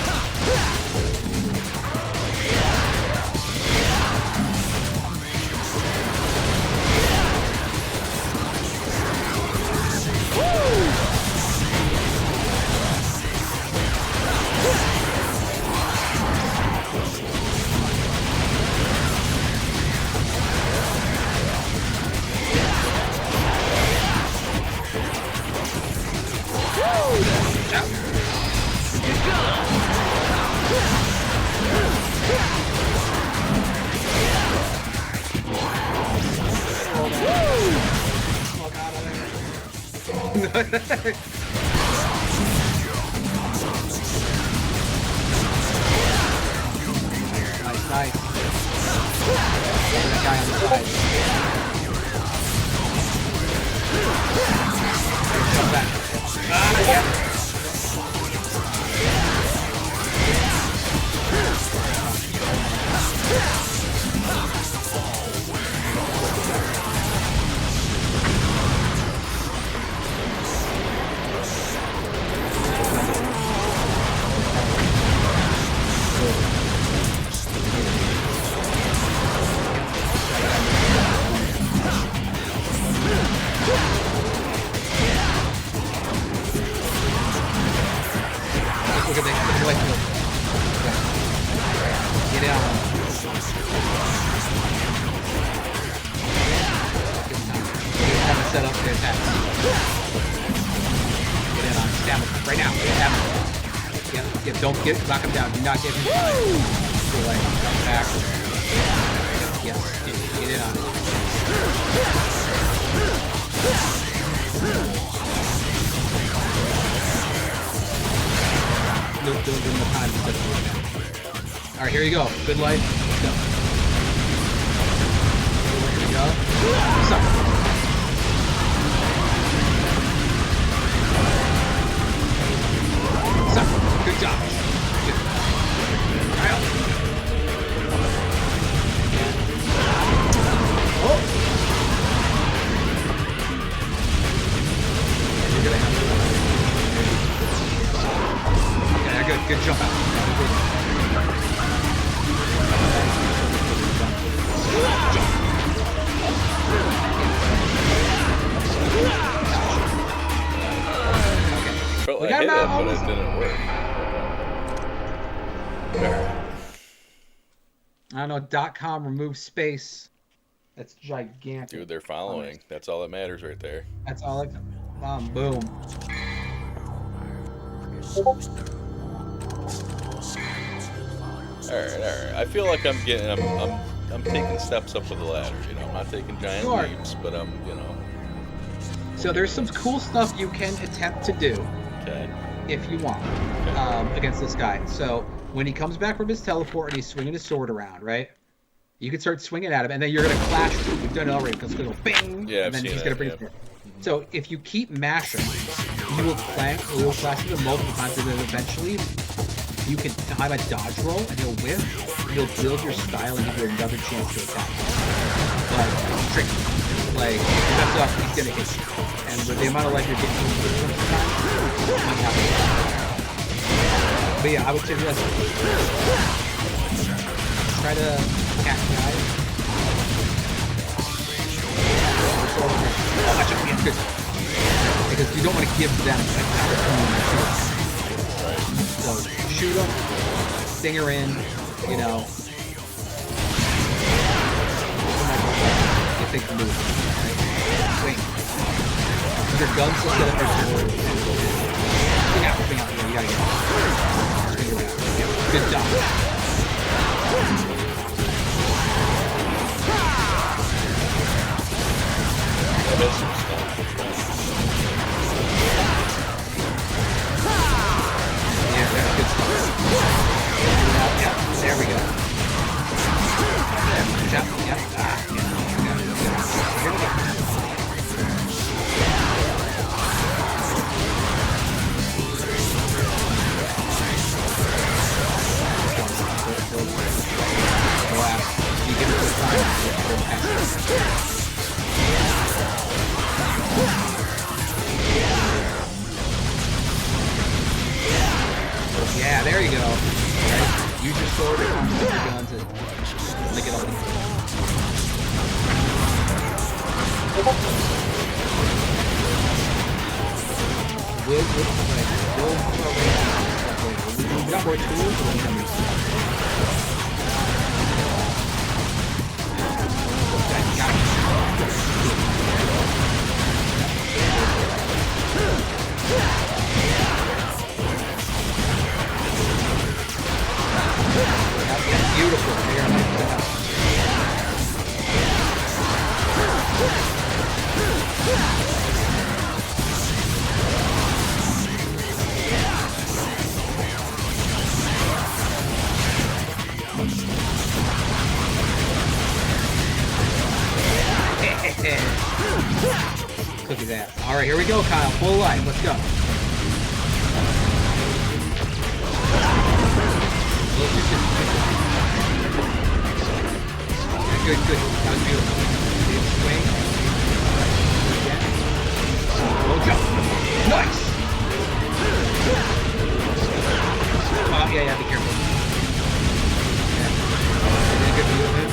Nice. That guy on the side. Jump back. Yeah. Look at the white field. Get out. Have it set up to attack. Get in on him. Stab him. Right now. Stab him. Yep. Don't knock him down. Do not give him time. Go away. Come back. Yes. Get in on him. Don't give him the time to set it right. Alright, here you go. Good life. Let's go. Here we go. What's up? What's up? Good job. Good. Alright. Oh! You're gonna have to. Good jump out. Felt We like I got hit him out it, but almost. it didn't work. I don't know. .com remove space. That's gigantic. Dude, they're following. That's all that matters right there. That's all I. Boom. All right. I feel like I'm taking steps up the ladder. You know, I'm not taking giant You are. leaps, but I'm, you know, So there's some cool stuff you can attempt to do okay. if you want against this guy. So when he comes back from his teleport and he's swinging his sword around, right? You can start swinging at him, and then you're gonna clash with him. You've done it already because it's gonna go bing, Yeah, I've and then seen he's that, gonna bring yeah. it. So if you keep mashing, you will clash with him multiple times, and then eventually you can have a dodge roll, and he'll whiff, and he'll build your style and give you another chance to attack. But it's tricky. Like, if you mess up, he's gonna hit you. And with the amount of life you're getting from the time, it might happen. But yeah, I would suggest try to catch guys. Oh, that's just good. Because you don't want to give them like opportunity to shoot. So shoot them, stinger in, you know. You think move. Right? Wait. Your gun's still set up your sword. Swing out, you gotta get out. Swing it out. Yeah. Good dodge. Yeah, that's good stuff. Yeah, there we go. Yeah. Here we go. You give it some time. Yeah, there you go. Right? Use your sword or use your gun to lick it up. We got more tools. Beautiful. Look at that. All right, here we go, Kyle. Full life. Let's go. Good. That was beautiful. Swing. Again. Roll jump. Nice! Yeah, be careful. Yeah. Good movement.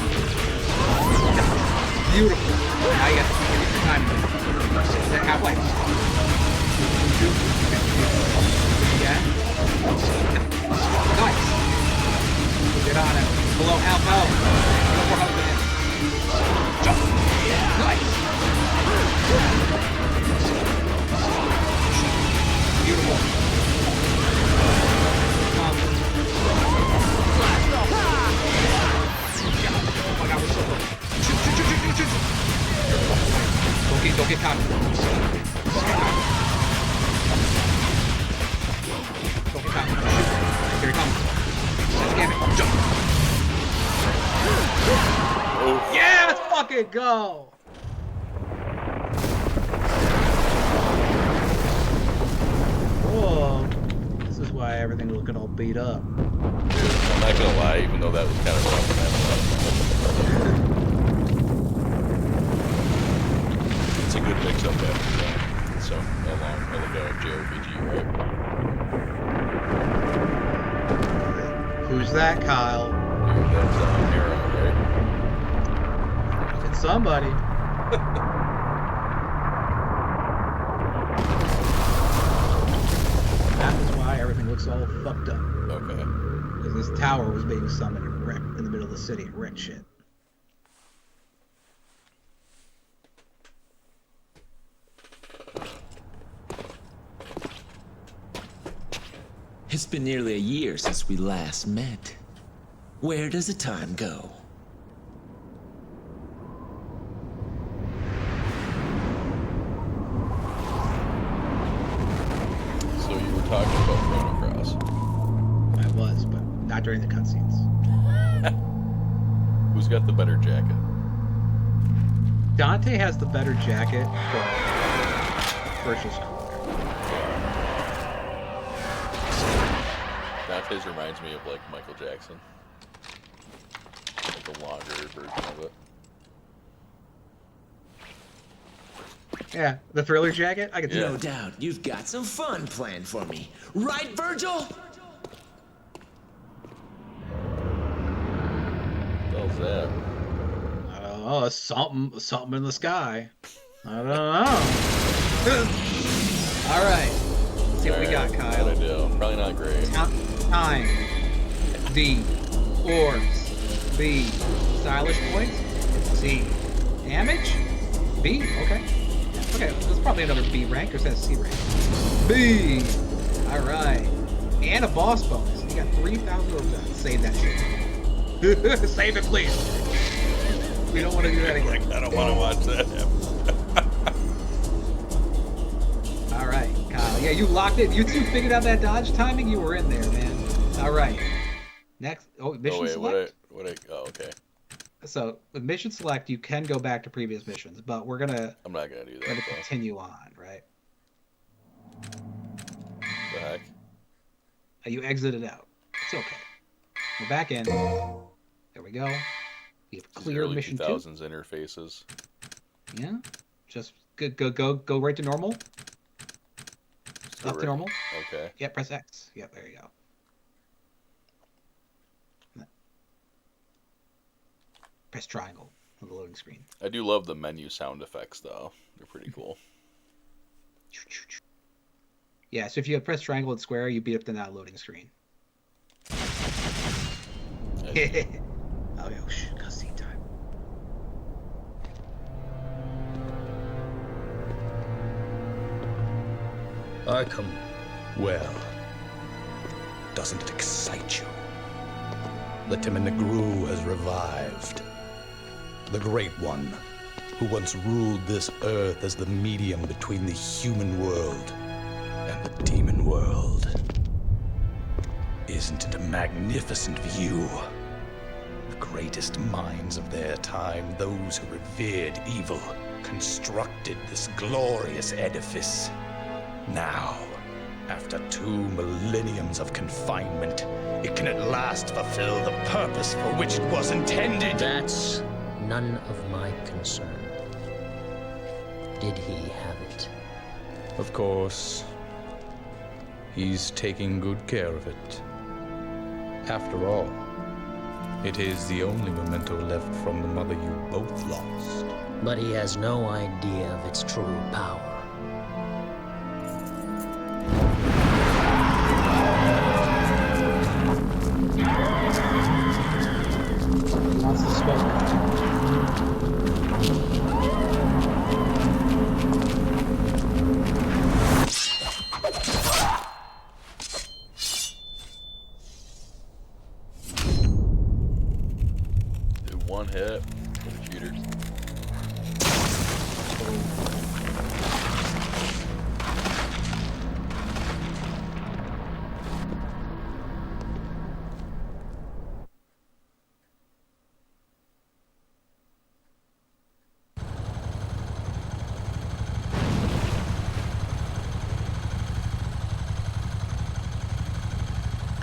Beautiful. Now you have to give it your time. Is that halfway? Yeah. Nice. Get on it. Below half health. No more health than it. Jump. Nice. Beautiful. Oh my god, we're so close. Shoot. Don't get caught. Don't get caught. Shoot. Here he comes. Let's get it. Jump. Yeah, let's fucking go. Whoa. This is why everything looking all beat up. I'm not gonna lie, even though that was kind of rough. It's a good mix up after that. So along with a JRPG, right? Who's that, Kyle? That's Arrow, right? It's somebody. That is why everything looks all fucked up. Okay. Because this tower was being summoned and wrecked in the middle of the city and wrecked shit. It's been nearly a year since we last met. Where does the time go? So you were talking about Chrono Cross. I was, but not during the cutscenes. Who's got the better jacket? Dante has the better jacket, but Virgil's cooler. Dante's reminds me of like Michael Jackson. Like a longer version of it. Yeah, the Thriller jacket. I can see Yeah. No that. doubt you've got some fun planned for me. Right, Virgil? What the hell's that? I don't know. Something in the sky. I don't know. All right. Let's see what we got, Alright, Kyle. What I do? Probably not great. Time. D. Orbs. B. Stylish points. C. Damage. B. Okay. Okay, there's probably another B rank, or is that a C rank? B. All right. And a boss bonus. You got 3,000 orbs. Save that shit. Save it, please. We don't want to do that again. Like, I don't want to watch that happen. All right, Kyle. Yeah, you locked it. You two figured out that dodge timing. You were in there, man. All right. Next. Oh, mission Oh wait, select. oh okay. So with mission select, you can go back to previous missions, but we're gonna I'm not gonna do that. gonna Though. continue on, right? The heck? You exited out. It's okay. We're back in. There we go. We have These clear early mission 2000s interfaces. 2. Yeah. Just go right to normal. Up to normal. Okay. Yeah, press X. Yep, there you go. Press triangle on the loading screen. I do love the menu sound effects though. They're pretty cool. Yeah, so if you press triangle and square, you beat up the now loading screen. Oh, yeah, cutscene time. I come. Well, doesn't it excite you? The Timinagru has revived. The Great One, who once ruled this earth as the medium between the human world and the demon world. Isn't it a magnificent view? The greatest minds of their time, those who revered evil, constructed this glorious edifice. Now, after 2 millenniums of confinement, it can at last fulfill the purpose for which it was intended. That's none of my concern. Did he have it? Of course, he's taking good care of it. After all, it is the only memento left from the mother you both lost. But he has no idea of its true power. He wants to smoke. Do one hit for the cheaters.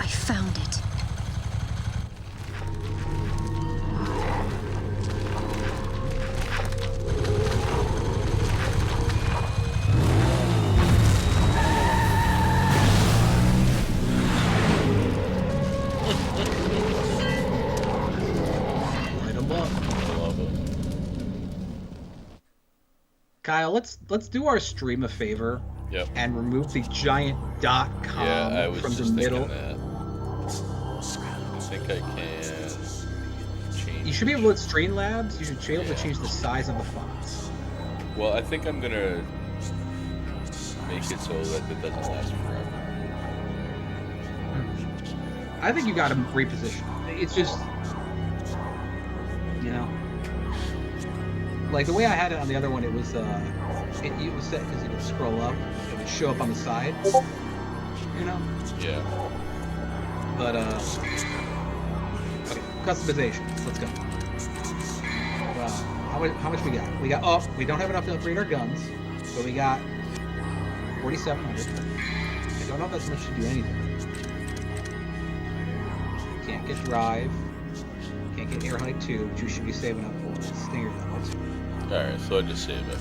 I found it. Light 'em up. I love it. Kyle, let's do our stream a favor Yep. and remove the giant .com Yeah, I was from the just middle. thinking that. I think I can change. You should be able to Streamlabs. You should be able to change the size of the fonts. Well, I think I'm gonna make it so that it doesn't last forever. I think you got to reposition. It's just Like the way I had it on the other one, it was it was set because you could scroll up, it would show up on the side, you know. Yeah. But okay, customization. Let's go. How much we got? We got we don't have enough to upgrade our guns, but we got 4,700. I don't know if that's much to do anything. Can't get drive. Can't get air hunting 2, which you should be saving up for. Stinger guns. Alright, so I just save it.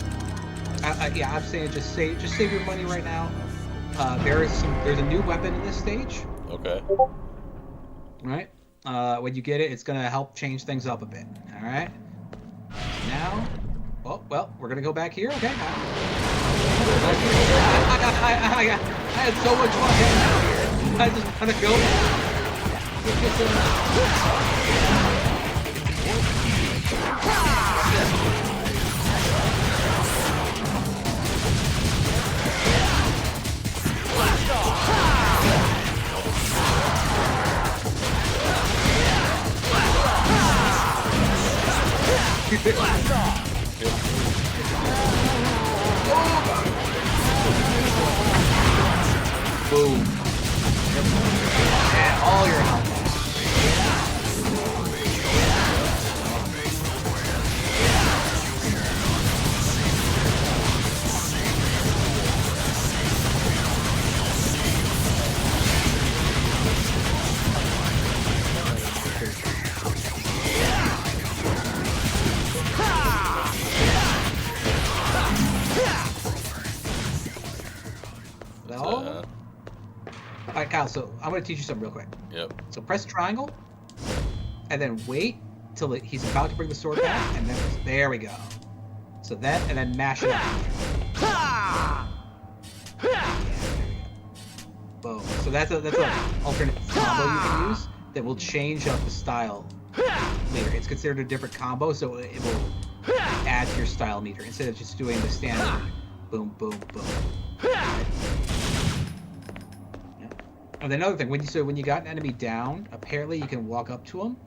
Yeah, I'm saying just save your money right now. There's a new weapon in this stage. Okay. Right? When you get it, it's gonna help change things up a bit. All right. Now, oh well, we're gonna go back here. Okay. I had so much fun hanging out here. I just wanna go. Boom. Yeah, all your health. Well, all right, Kyle. So I'm gonna teach you something real quick. Yep. So press triangle, and then wait till he's about to bring the sword back, and then there we go. So that, and then mash it up. Yeah, there we go. Boom. So that's an alternate combo you can use that will change up the style later. It's considered a different combo, so it will add to your style meter instead of just doing the standard boom, boom, boom. Right? Yeah. And another thing, when you got an enemy down, apparently you can walk up to him,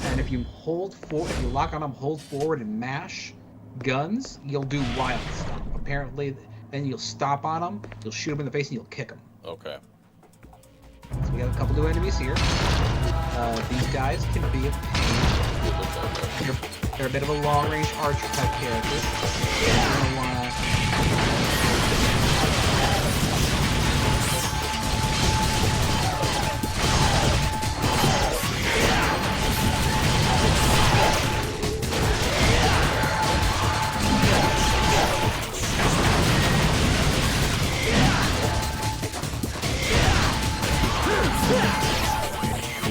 and if you lock on him, hold forward and mash guns, you'll do wild stuff. Apparently, then you'll stop on him, you'll shoot him in the face, and you'll kick him. Okay. So we got a couple new enemies here. These guys can be a pain. They're a bit of a long-range archer type character. You're gonna wanna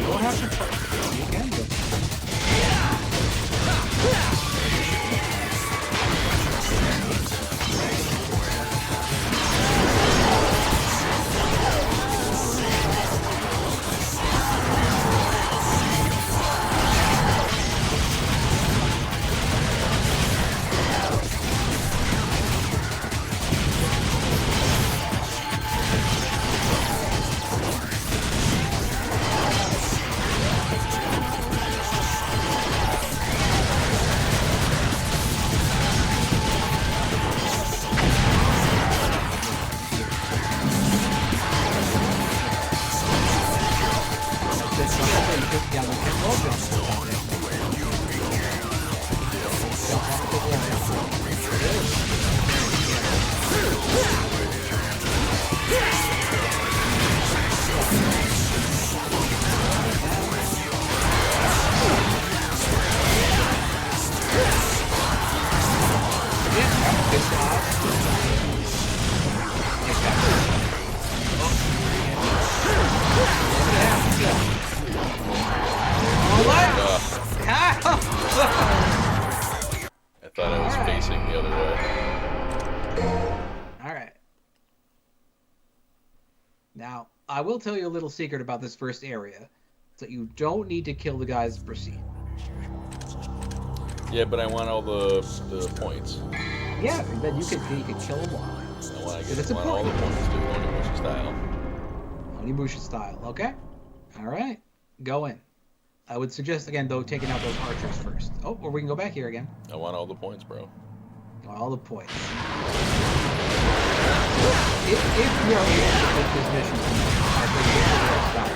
Don't have to fight. You can do it. I thought I was facing the other way. Alright. Now, I will tell you a little secret about this first area. So you don't need to kill the guys to proceed. Yeah, but I want all the points. Yeah, and then you could kill them all. I want It's all the important. points, dude. Onimusha style. Onimusha style, okay? Alright. Go in. I would suggest again though taking out those archers first. Oh, or we can go back here again. I want all the points, bro. All the points. If we are able to make this mission tonight, I think this is where stop.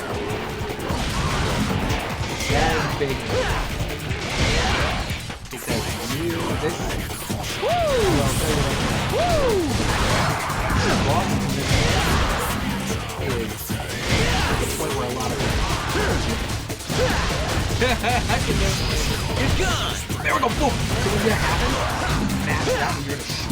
That is big. Because this. Woo! Woo! The boss in this is the point where a lot of I can do it. You're gone! There we go, boom! So when that happens, smash it out and you're gonna shoot.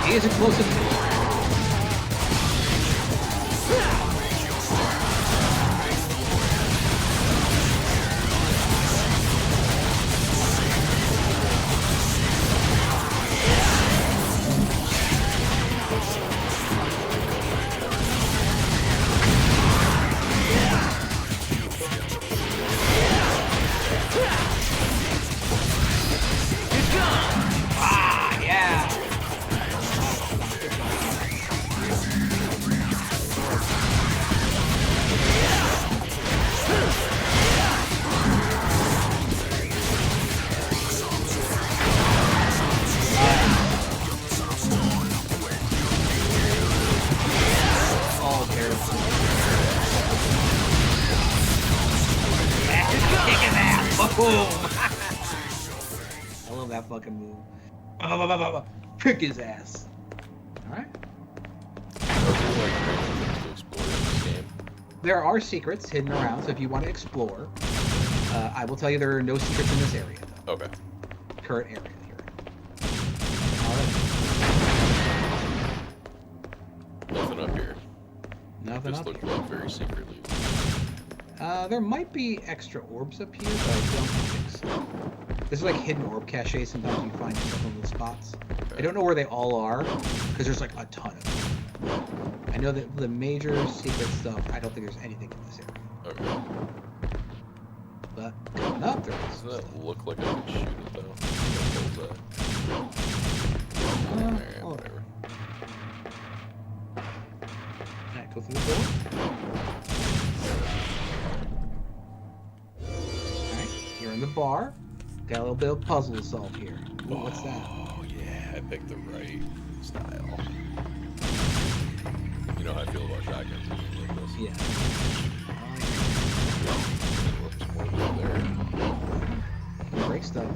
He is explosive. Boom! I love that fucking move. Kick his ass. Alright. There are secrets hidden around, so if you want to explore, I will tell you there are no secrets in this area, though. Okay. Current area here. Nothing up here. Nothing Just up looked here. like very secretly. There might be extra orbs up here, but I don't think so. This is like hidden orb cache. Sometimes you find stuff on those spots. I don't know where they all are, because there's like a ton of them. I know that the major secret stuff, I don't think there's anything in this area. Okay. But coming up, there is. Doesn't that look like I can shoot it though? That Alright, hold on. whatever. Alright, go through the door. Alright, you're in the bar. Got a little bit of puzzle to solve here. Ooh, what's that? Oh yeah, I picked the right style. You know how I feel about shotguns and things like this. Yeah. Whoops, what was there? Break stuff.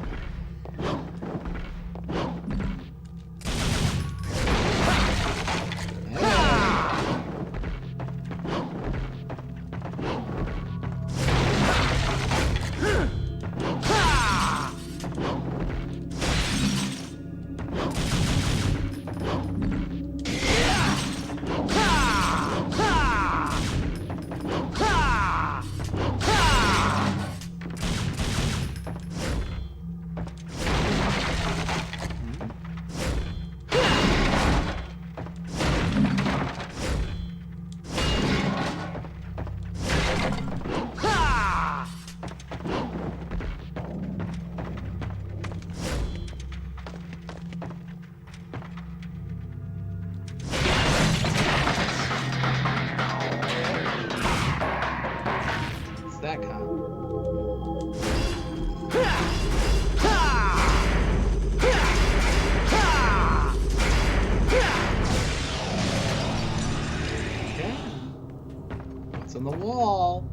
That kind. Okay. in the wall.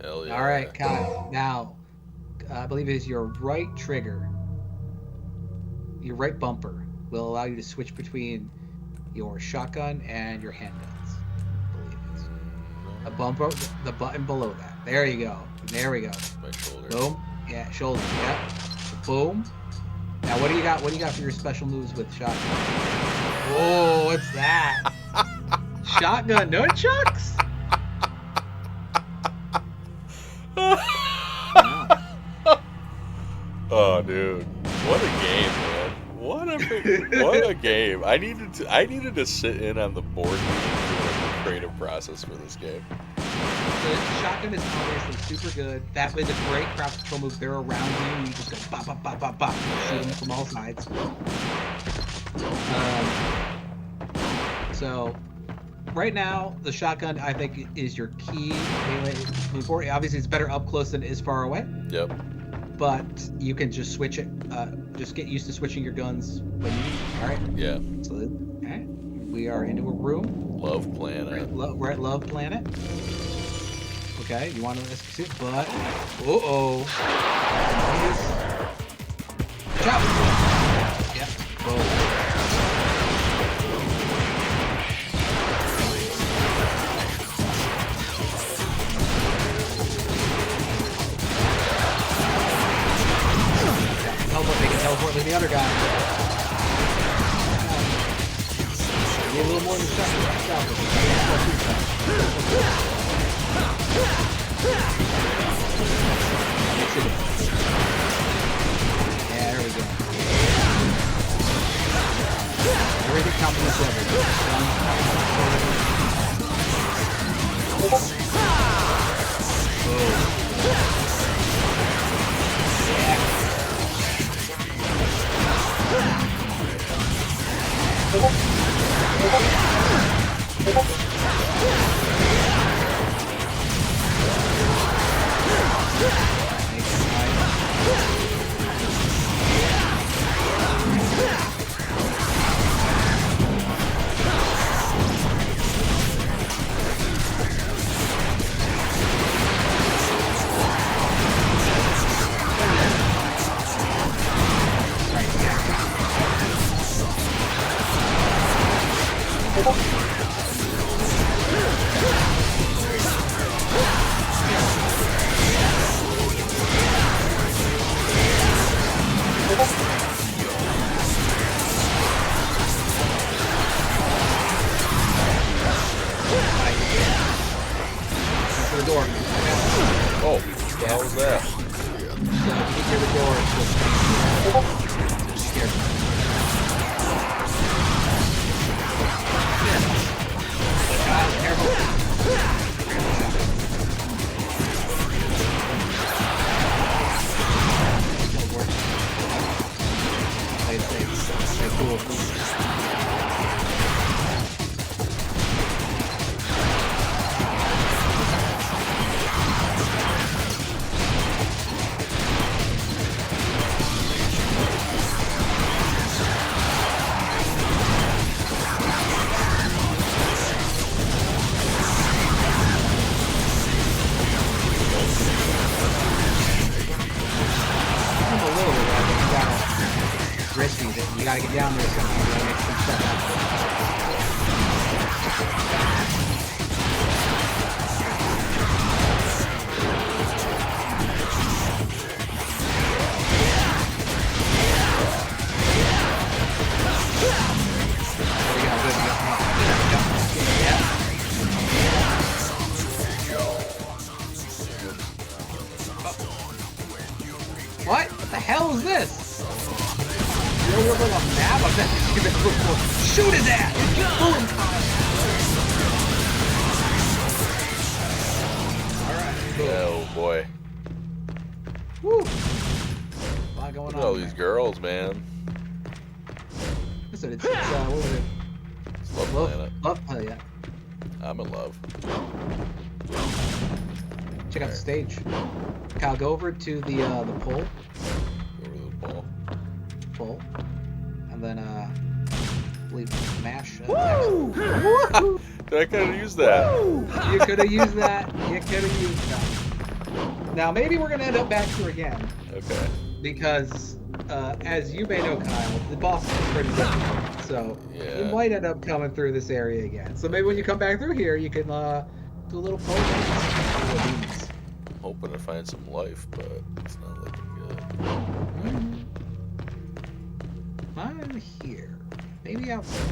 Hell yeah. All right, Kyle. Now, I believe it is your right trigger. Your right bumper will allow you to switch between your shotgun and your handguns. I believe it's a bumper, the button below that. There you go. There we go. My shoulder. Boom. Yeah, shoulder. Yep. Boom. Now, what do you got? What do you got for your special moves with shotgun? Oh, what's that? Shotgun nunchucks? Wow. Oh, dude, what a game, man! What a game! I needed to sit in on the board meeting for the creative process for this game. The shotgun is obviously super good. That was a great crowd control move. They're around you. You just go bop, bop, bop, bop, bop. Shoot them from all sides. So, right now, the shotgun, I think, is your key. Obviously, it's better up close than it is far away. Yep. But you can just switch it. Just get used to switching your guns when you need. All right. Yeah. So, okay. We are into a room. Love Planet. We're at Love Planet. Okay, you want to execute, but chop. Yep. Boom. They can teleport to the other guy. Need a little more than shot. Yeah, there we go. Everything complements everything. Oh, what the hell was that? Hear the door. Here. Careful. Play it safe. Play it cool. Risky that you gotta get down there somehow. You gotta make some stuff happen. There we go, good. Yeah. What? What the hell is this? Over a map? I've never seen it before. Shoot his ass! Boom! Alright. Oh boy. Woo! A lot going Look on. at all there. these girls, man. Listen, it's what was it? Love Planet. Love, oh yeah. I'm in love. Check out the stage. Kyle, go over to the pole. Over the ball. Pole. And then, simply mash. Dude, I could have used that. You could have used that. You could have used that. Now maybe we're gonna end up back here again Okay. because, as you may know, Kyle, the boss is pretty difficult. So you Yeah. might end up coming through this area again. So maybe when you come back through here, you can do a little poke. I'm hoping to find some life, but it's not looking good. I'm here. Maybe outside.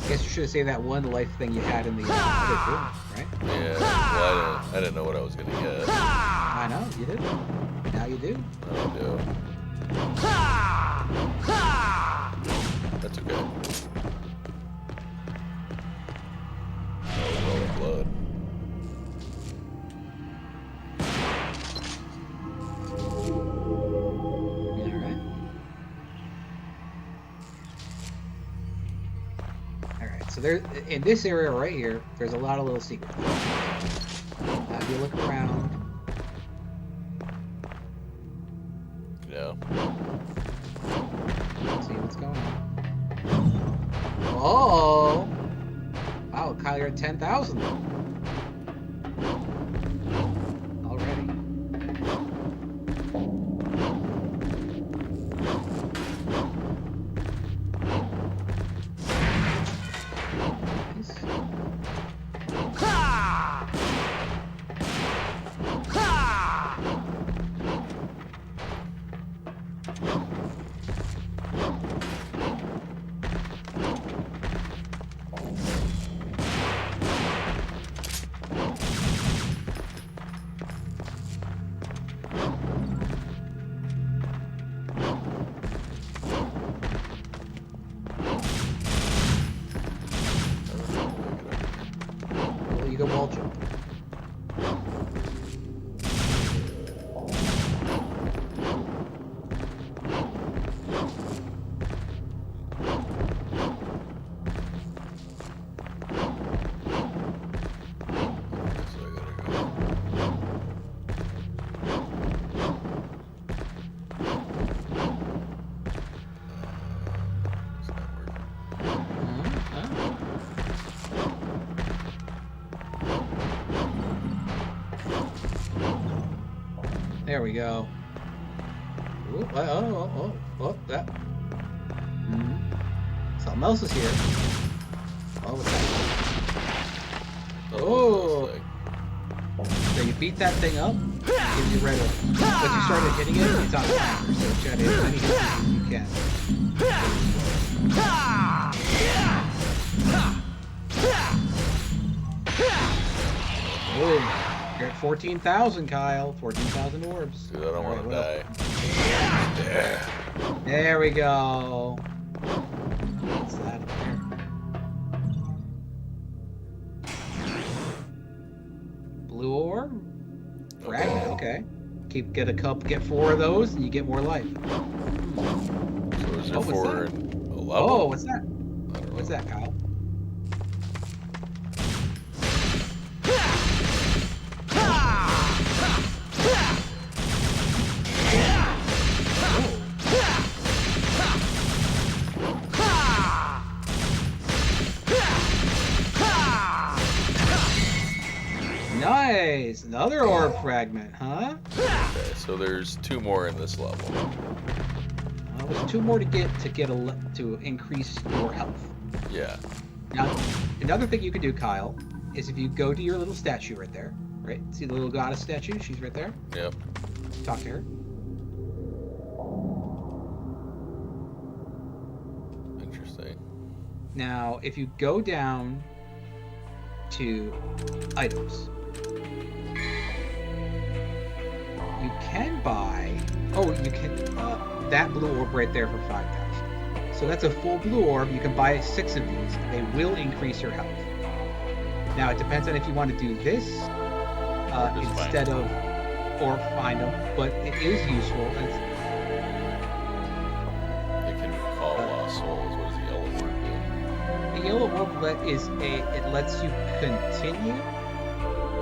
Guess you should have saved that one life thing you had in the other room, right? Yeah. Well, I didn't know what I was gonna get. I know, you did. Now you do. I do. That's okay. Oh, all the blood. Alright, so there, in this area right here, there's a lot of little secrets. If you look around, Yeah. see what's going on. Oh! Wow, Kyle, you're at 10,000 already. Nice. Well, you go wall jump. So I gotta go. It's not working. There we go. Ooh, that. Something else is here. Oh, what's that? Oh. So you beat that thing up, it gives you red orb. Once you started hitting it, it's on fire. So try to hit as many hits as you can. Boom. You're at 14,000, Kyle. 14,000 orbs. Dude, I don't want to Alright, die. Yeah. There we go. What's that up there? Blue orb? Fragment, okay. Get 4 of those and you get more life. So is there Oh, what's 4 that? and 11? Oh, what's that? I don't What's know. that, Kyle? Nice! Another orb fragment, huh? Okay, so there's 2 more in this level. There's 2 more to to increase your health. Yeah. Now, another thing you can do, Kyle, is if you go to your little statue right there, right? See the little goddess statue? She's right there. Yep. Talk to her. Interesting. Now, if you go down to items, you can buy. Oh, you can that blue orb right there for 5,000. So that's a full blue orb. You can buy 6 of these. They will increase your health. Now it depends on if you want to do this Just instead of, or find them, but it is useful. And It can call lost souls. What does the yellow word do? the yellow orb it lets you continue,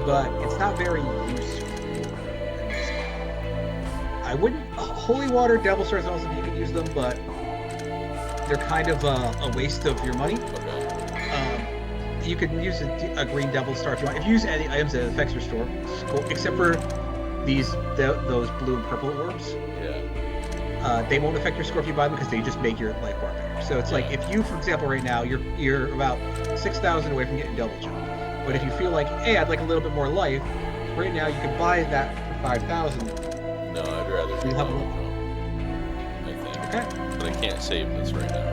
but it's not very useful. In this game. I wouldn't. Holy water, devil stars, also you could use them, but they're kind of a waste of your money. Okay. You could use a green devil star if you want. If you use any items that affects your store, except for those blue and purple orbs, Yeah. they won't affect your score if you buy them because they just make your life bar better. So it's like if you, for example, right now you're about 6,000 away from getting double jump, but if you feel like, hey, I'd like a little bit more life, right now you can buy that for 5,000. No, I'd rather do You have a double look. jump, I think. Okay. But I can't save this right now,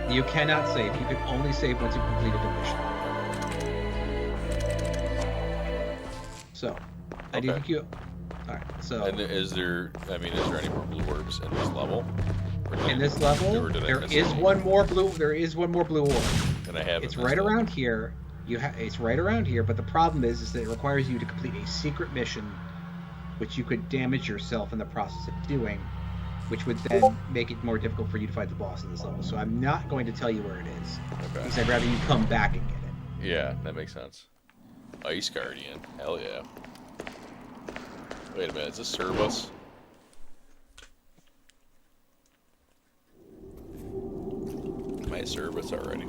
right? You cannot save. You can only save once you've completed the mission. So, I do Okay. think you. All right. So And is there any more blue orbs in this level? Or did in I- this level, or did I there miss is any? one more blue. There is one more blue orb. And I haven't It's missed right it. around here. It's right around here, but the problem is that it requires you to complete a secret mission, which you could damage yourself in the process of doing, which would then make it more difficult for you to fight the boss in this level. So I'm not going to tell you where it is, Okay. because I'd rather you come back and get it. Yeah, that makes sense. Ice Guardian. Hell yeah. Wait a minute, is this Cerberus? Am I Cerberus already?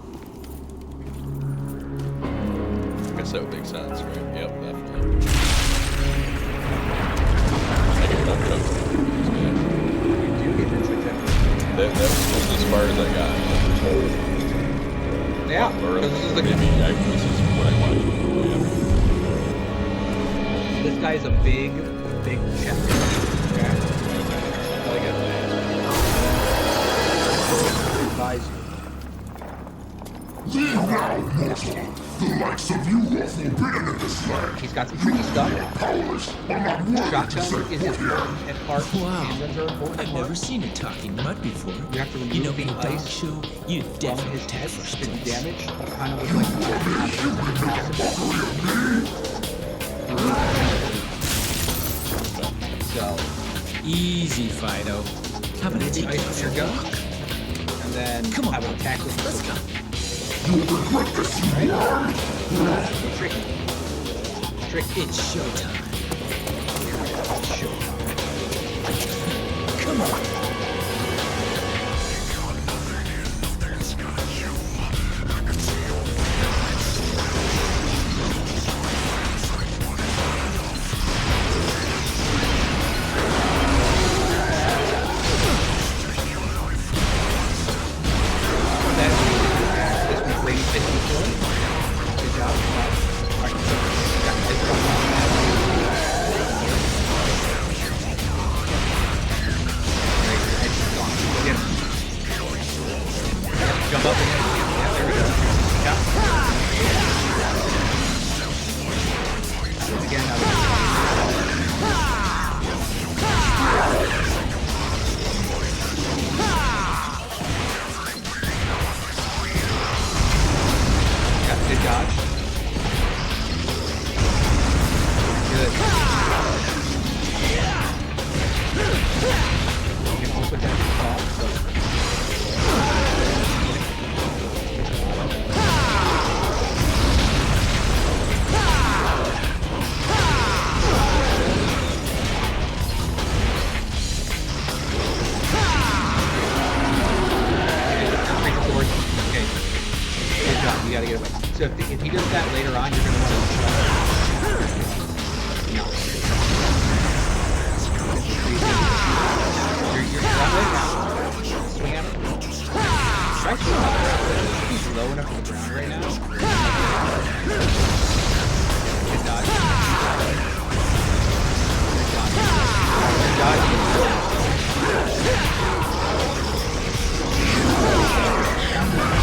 I guess that would make sense, right? Yep, definitely. I get dumped up. You do get this like that. That was as far as I got. Yeah, Or this is maybe this is what I want to do. Yeah. this guy is a big chest. Okay. Advise you. Leave now, mortal! The likes of you are forbidden in this land! He's got some tricky stuff. Powerless, I'm not worthy to Shotgun set is foot here! important at heart. Wow. Handguns are important at I've never heart. seen a talking mud before. You have to remove You know, the in a dog ice show, you from definitely his take head first to place. damage. Kind of looks like so, Easy, Fido. How about I take ice you from for your a gun, walk? and then Come on, I will attack with the let's go. You'll regret this, you worm! tricky. Tricky. It's showtime. Sure. Come on. Good job. Alright, so got this jump up and yeah, there we go. Yeah. Again, got a good dodge. Good. You can also get the top, so. Okay. Good job. You gotta get away. So if he does that later on, you're gonna want to. No. You're that way now. Swing at him. Try swing at him. He's low enough to the ground right now. Good dodge. Good dodge. Good dodge.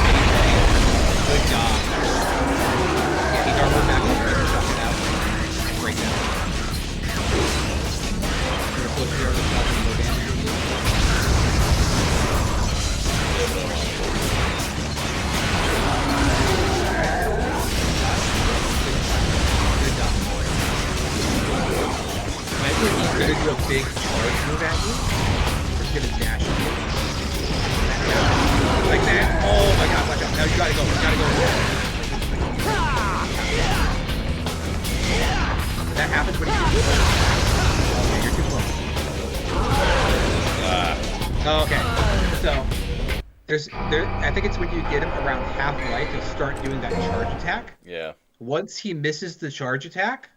Good job. Yeah, he's armor back over. Shot it out. Break down. You're close to your other shot and no damage on you. Good job. Imagine if he's gonna do a big charge move at you. Or he's gonna dash at you. Like that. Oh my god, watch out. Now you gotta go. You gotta go. That happens when you okay, you're too close. Oh, okay. So I think it's when you get him around half life, he'll start doing that charge attack. Yeah. Once he misses the charge attack,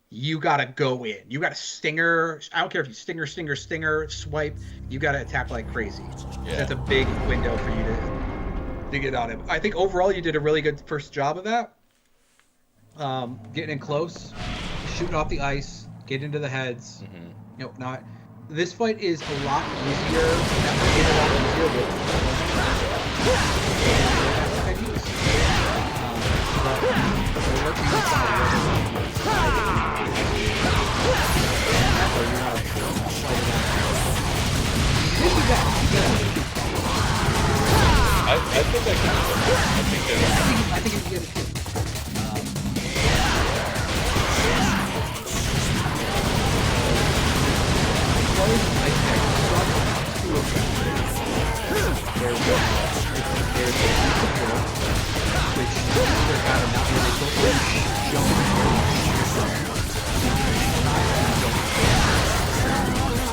you gotta go in. You gotta stinger. I don't care if you stinger, swipe. You gotta attack like crazy. Yeah. That's a big window for you to get on him. I think overall you did a really good first job of that. Getting in close, shooting off the ice, getting into the heads. Mm-hmm. You know, not this fight is a lot easier. That might get a lot easier with techniques. But we'll let you decide I think I can do that. I think you can get it too.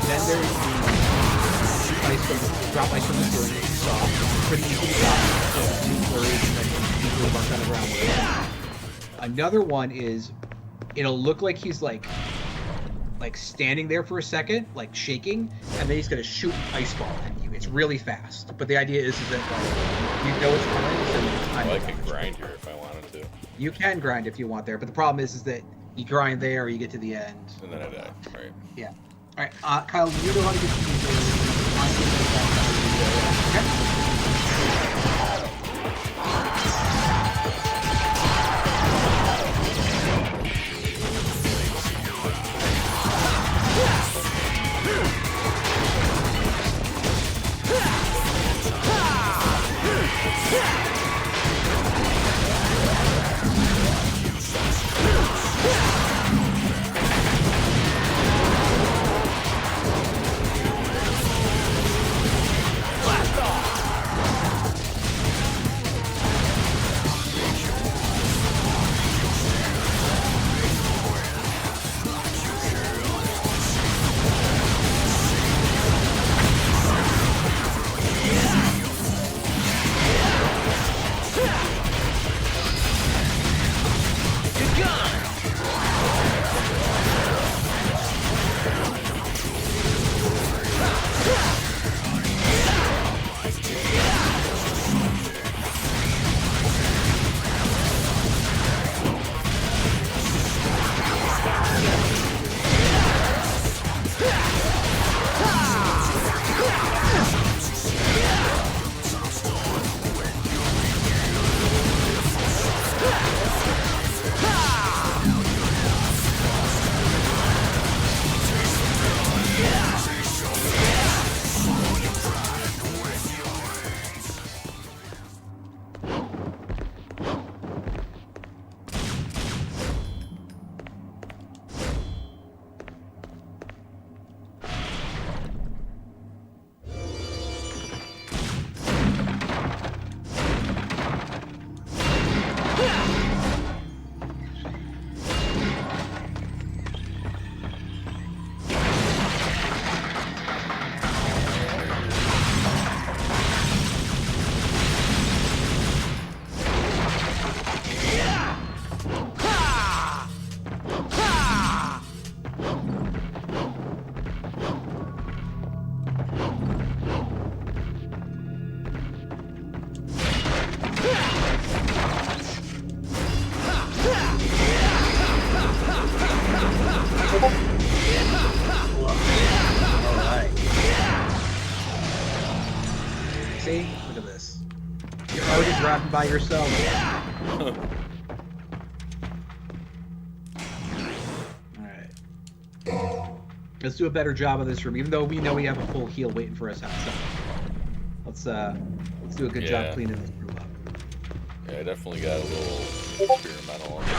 Then there's the ice from drop ice from the ceiling, which you saw. Pretty easy to drop. Two flurries and then easily bunch on the ground with it. Another one is it'll look like he's like standing there for a second, like shaking, and then he's gonna shoot an ice ball at you. It's really fast. But the idea is that like, you know it's coming, so it's time. Well, I can grind here if I wanted to. You can grind if you want there, but the problem is that you grind there, you get to the end. And then I die. Right. Yeah. All right, Kyle, you know how to get to See? Look at this. You're already dropping by yourself. Alright. Let's do a better job of this room, even though we know we have a full heal waiting for us outside. Let's do a good job cleaning this room up. Yeah, I definitely got a little experimental on it.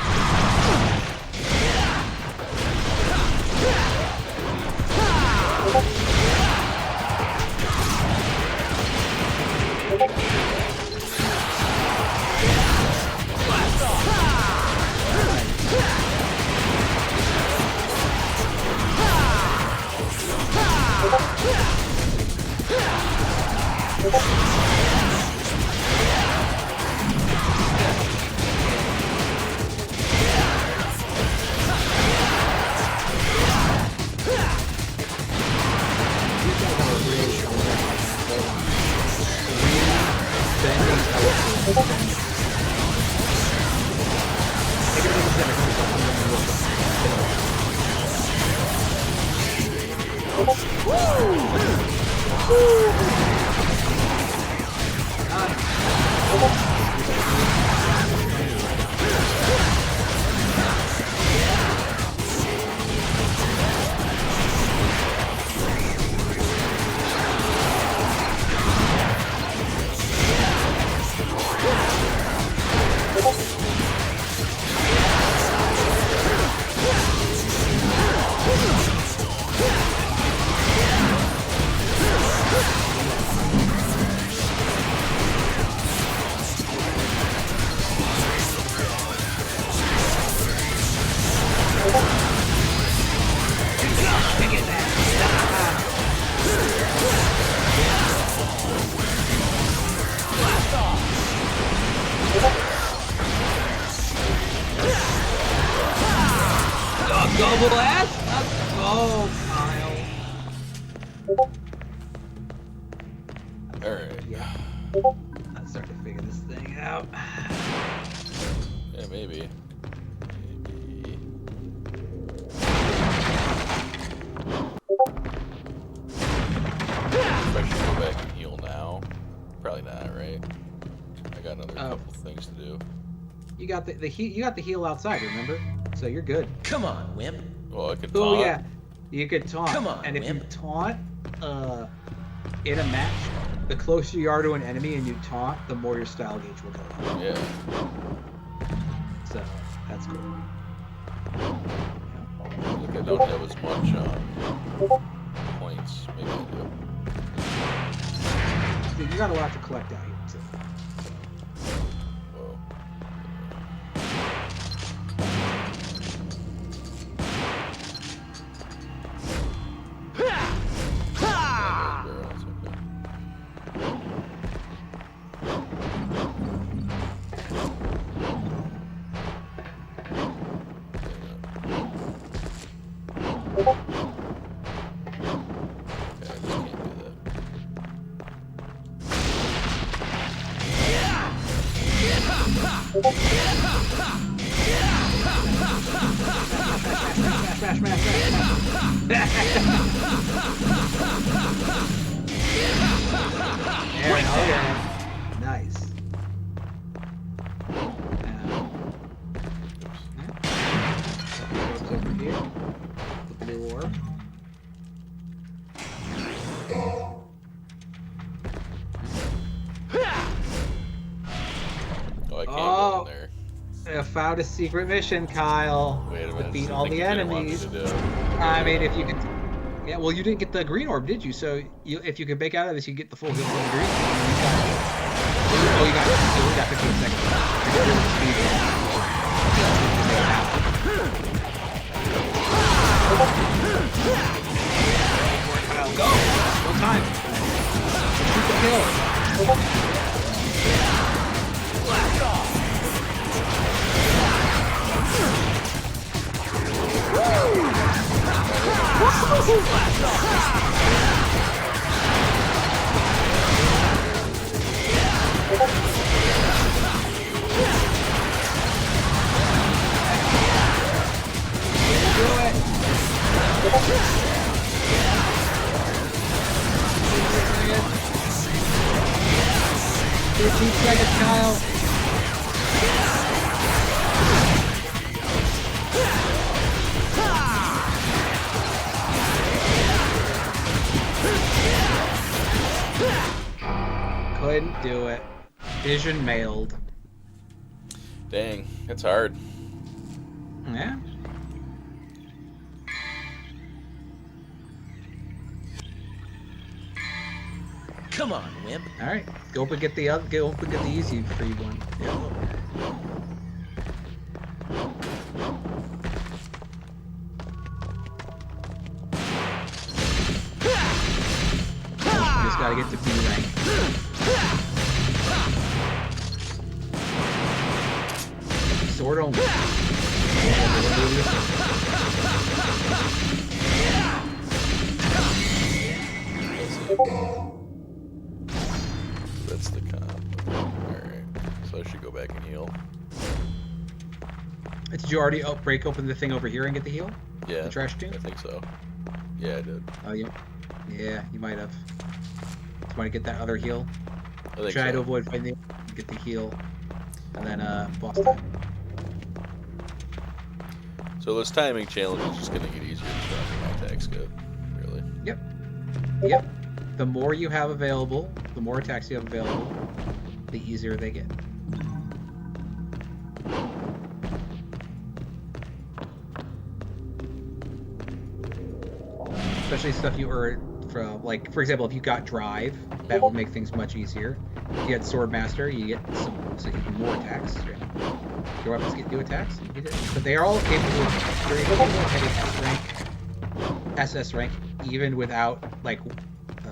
Double S? Let's go, Kyle. Alright. Yeah. I'm starting to figure this thing out. Yeah, maybe. Maybe. If I should go back and heal now? Probably not, right? I got another couple things to do. You got the you got the heal outside, remember? So you're good. Come on, wimp. Well, I can Oh taunt. yeah, you could taunt. Come on, and if wimp. you taunt, in a match, the closer you are to an enemy and you taunt, the more your style gauge will go up. Yeah. So that's cool. I think I don't have as much points. Maybe I do. You got a lot to collect out here too. Whoa. Barrels, okay. Okay, I just can't do that. Smash, smash, smash, There, oh yeah. Nice. Over here. The blue orb. Oh, I can't Oh. go in there. I found a secret mission, Kyle. Wait a minute. Defeat I all think the you didn't want me enemies. to do it. I mean, if you could. Yeah, well, you didn't get the green orb, did you? So, if you could make out of this, you get the full heal from the green. Oh, you got 15 seconds. Go! One time. Shoot the kill. Blast off. Blast off. Do it. 15 seconds, Kyle. Couldn't do it. Vision mailed. Dang, that's hard. Yeah. Come on, wimp. All right. Go up and get the go up and get the easy free one. Yeah. Just gotta get to B rank. Sword only. That's the comp. Alright. So I should go back and heal. Did you already break open the thing over here and get the heal? Yeah. The trash tube? I think so. Yeah, I did. Oh, yeah. Yeah, you might have. Do you want to get that other heal? I think Try to so. avoid fighting get the heal. And then, boss time. So this timing challenge is just gonna get easier the stronger my attacks get. Really. Yep. Yep. The more you have available, the more attacks you have available, the easier they get. Especially stuff you earn from, like, for example, if you got Drive, that would make things much easier. If you had Sword Master, you get so you get more attacks. Right? Your weapons get new attacks, but they are all capable of very heavy SS rank, even without like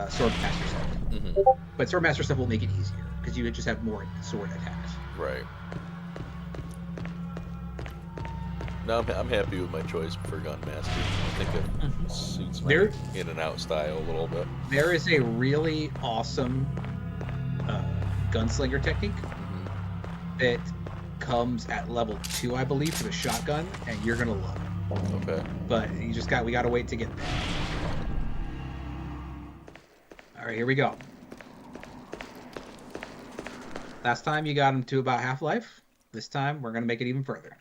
Sword Master stuff. Mm-hmm. But Sword Master stuff will make it easier because you would just have more sword attacks. Right. No, I'm happy with my choice for Gunmaster. I think it suits my in and out style a little bit. There is a really awesome gunslinger technique that comes at level 2, I believe, for the shotgun, and you're gonna love it. Okay. But we gotta wait to get there. All right, here we go. Last time you got him to about half-life. This time we're gonna make it even further.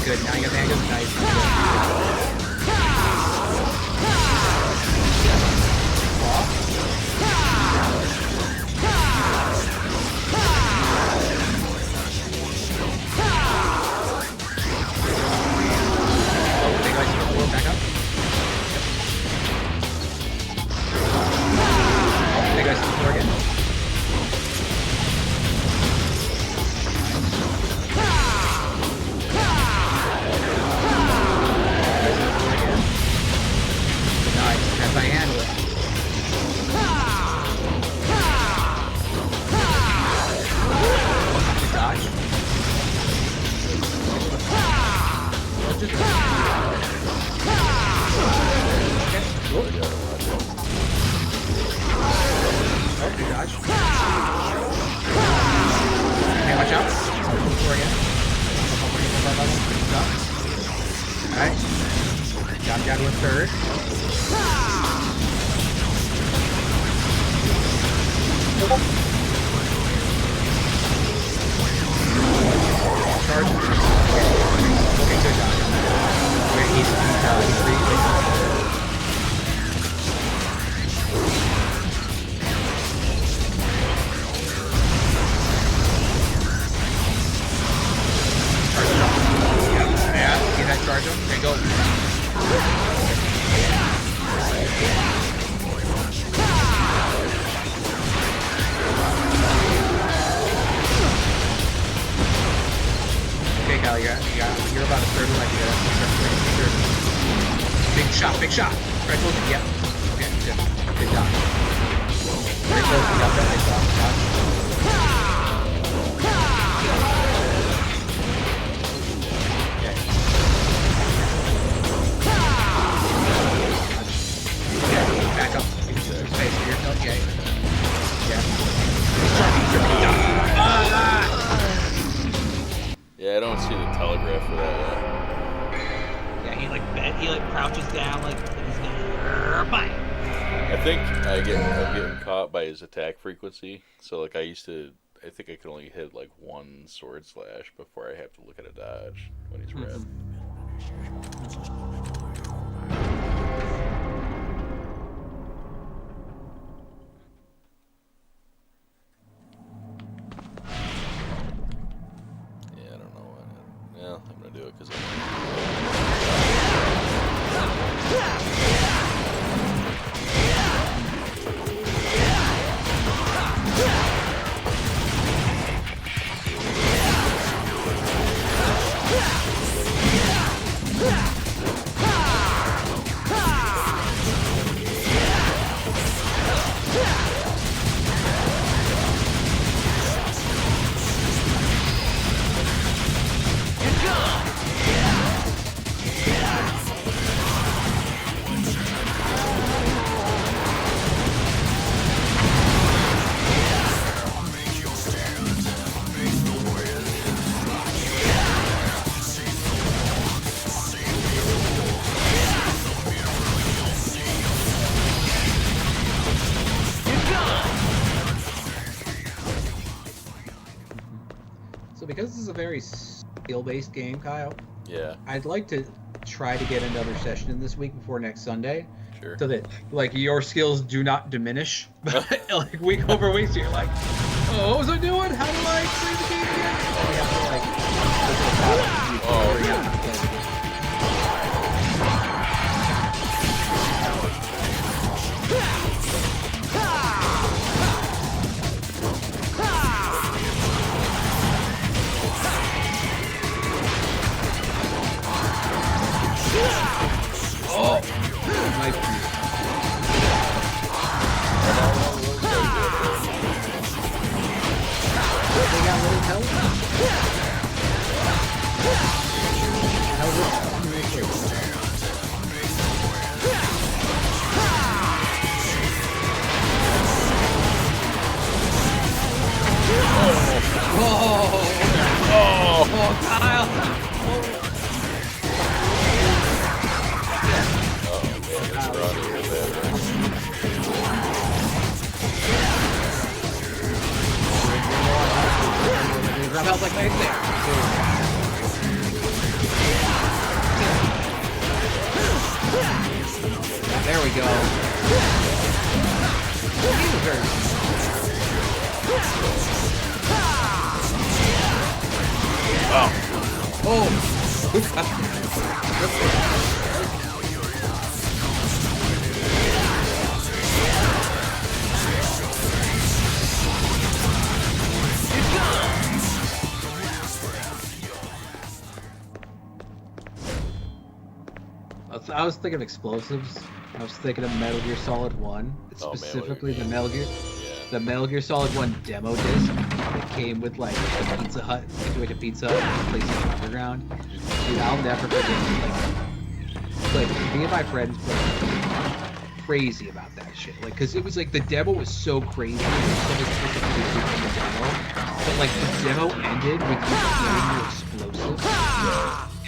Good. Now you got the hang of it. Nice. Back up. Big guys to the floor again. As I handle it. Dodge. Okay. Cool. Oh, good dodge. Okay, watch out. Floor again. Alright. Jump down to a third. Charge. Okay, good job. Wait, he's free. Yeah, see that charge him? Okay, go. Okay, Kyle, you're about a third like big shot. Right close. Yeah. Okay, good job. Very close. Got that big shot. Okay. Back up. Space. Okay. Yeah, I don't see the telegraph for that yet. Yeah, he crouches down like he's gonna bite. I think I'm getting caught by his attack frequency. So like I think I could only hit like one sword slash before I have to look at a dodge when he's red. Yeah, I don't know what. Yeah, I'm gonna do it because. So because this is a very skill-based game, Kyle, Yeah, I'd like to try to get another session in this week before next Sunday, sure. so that like your skills do not diminish like week over week. So you're like, oh, what was I doing? How do I play the game again? And you have to like look at the product and figuring out how to play the game. Oh, nice. They got little help. Oh, Kyle! Grab help like right there. There we go. I was thinking of explosives. I was thinking of Metal Gear Solid 1. Specifically the Metal Gear. The Metal Gear Solid 1 demo disc that came with like a Pizza Hut, if you went to Pizza Hut and PlayStation Underground. Dude, I'll never forget. Like me and my friends were crazy about that shit. Like, cause it was like the demo was so crazy. So specifically in the demo, but like the demo ended with you getting your explosive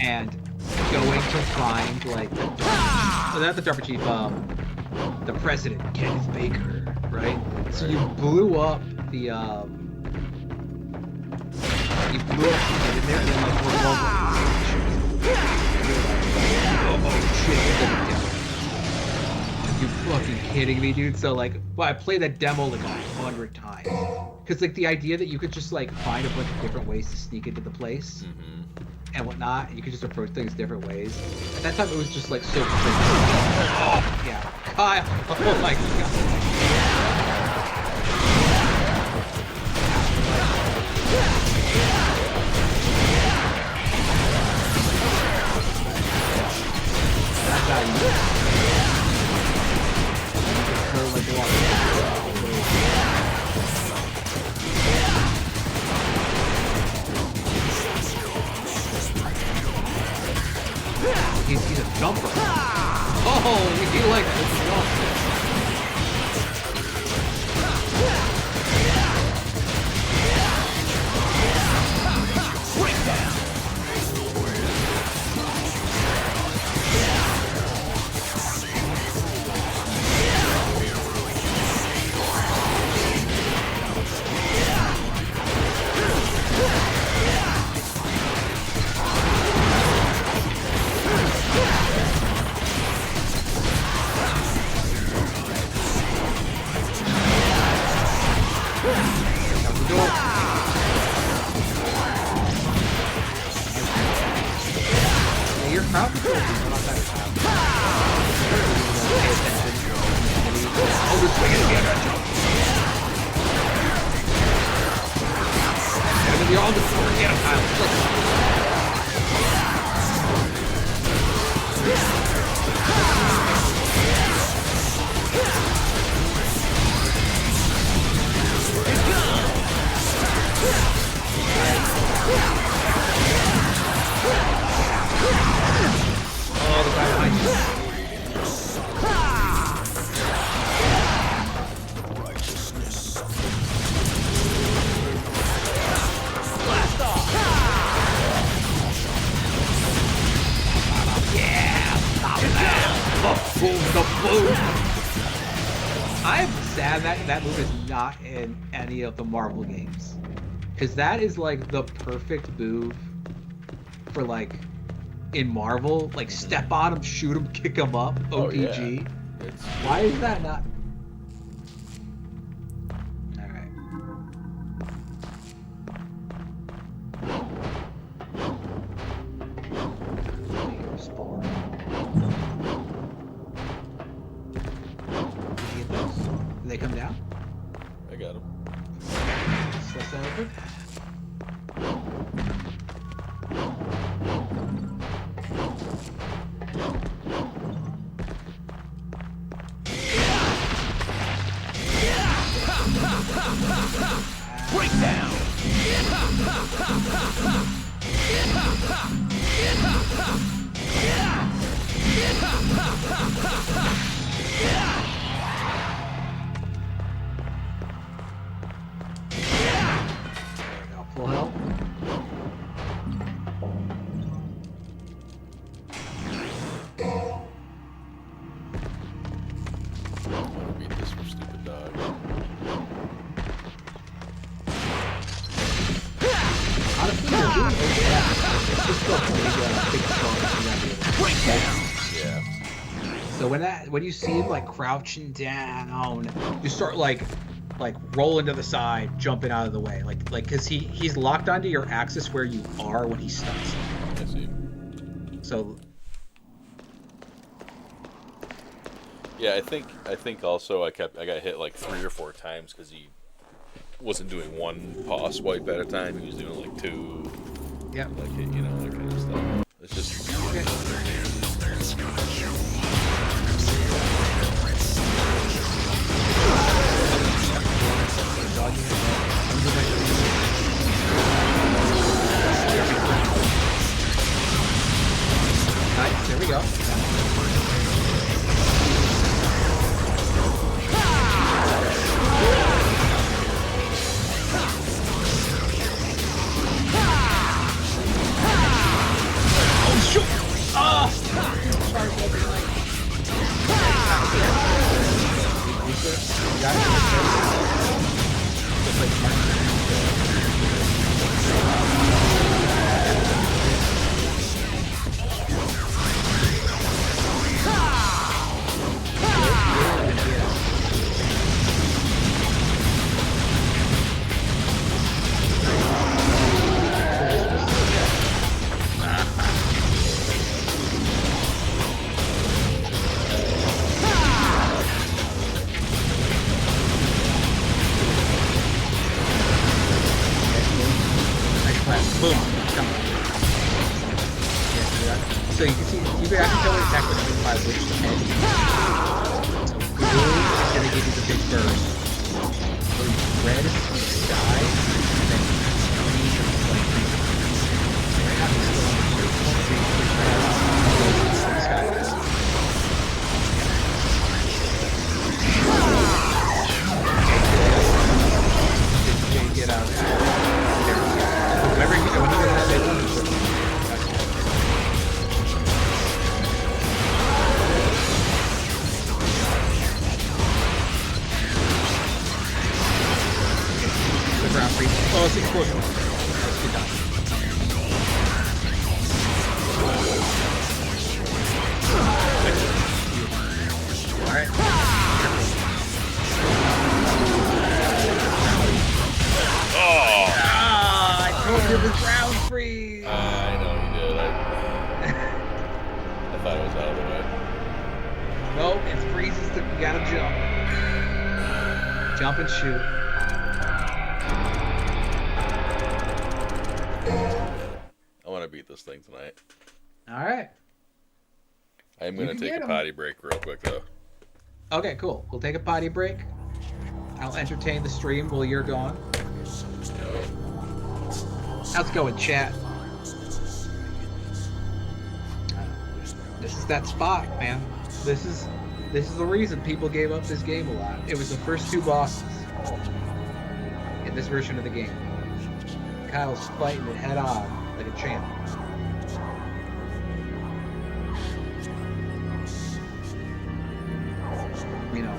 and going to find like the not the Darpa Chief, the president, Kenneth Baker, right? So you blew up the you blew up to get in there, and then like we're all oh shit, are you fucking kidding me, dude? So like, well, I played that demo like 100 times, because like the idea that you could just like find a bunch of different ways to sneak into the place. And whatnot, and you could just approach things different ways. At that time, it was just like so. Oh yeah, Kyle! Oh my god! That's how you do it. He's a jumper. Oh, he likes to jump. just swing it again. And then you're on the floor. Get him, Kyle. Oh, the guy behind you. I'm sad that that move is not in any of the Marvel games, because that is like the perfect move for like in Marvel, like step on him, shoot him, kick him up, OTG. Oh, yeah. Why is that not? All right. Spawn. Did you get those? Did they come down? I got him. Slice that over. Breakdown! Full health. I'm gonna beat this for stupid dog. Honestly, you're doing okay. It's just still a big strong. Breakdown! Yeah. So when you see him like crouching down, you start like rolling to the side, jumping out of the way, like because he's locked onto your axis where you are when he stunts. I see. So Yeah, I think also I got hit like 3 or 4 times because he wasn't doing one paw swipe at a time. He was doing like 2. yeah. Like you know, that kind of stuff. It's just Nice. There we go. Oh shoot! Oh! Sorry, you got boom. Come on. So you can see, you can actually tell exactly by which edge. So blue is going to give you the big burst. Red is sky, and then green is like right now it's still on the sky. Get out of there. Whenever he has that one, the ground freeze. Oh, it's explosion. Good done. Alright. I told you this round freeze. I know you did. I thought it was out of the way. Nope, it's freezes. You gotta jump. jump and shoot. I want to beat this thing tonight. All right. I am You going can to take get a 'em. potty break real quick, though. Okay, cool. We'll take a potty break. I'll entertain the stream while you're gone. How's it going, chat? This is that spot, man. This is the reason people gave up this game a lot. It was the first two bosses in this version of the game. Kyle's fighting it head on like a champ. You know,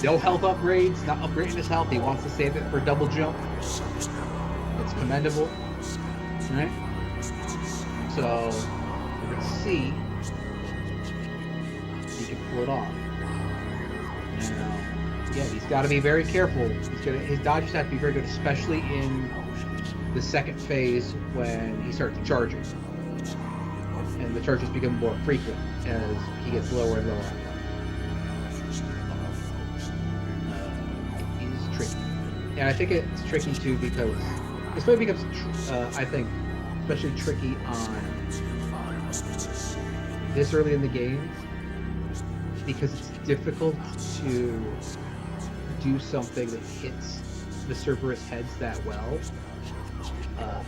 no health upgrades, not upgrading his health. He wants to save it for double jump. It's commendable, right? So we're gonna see if he can pull it off. Now, yeah, he's got to be very careful. His dodges have to be very good, especially in the second phase when he starts charging, and the charges become more frequent as he gets lower and lower. He's tricky, and I think it's tricky too because this way becomes, I think, especially tricky on this early in the game because it's difficult to do something that hits the Cerberus heads that well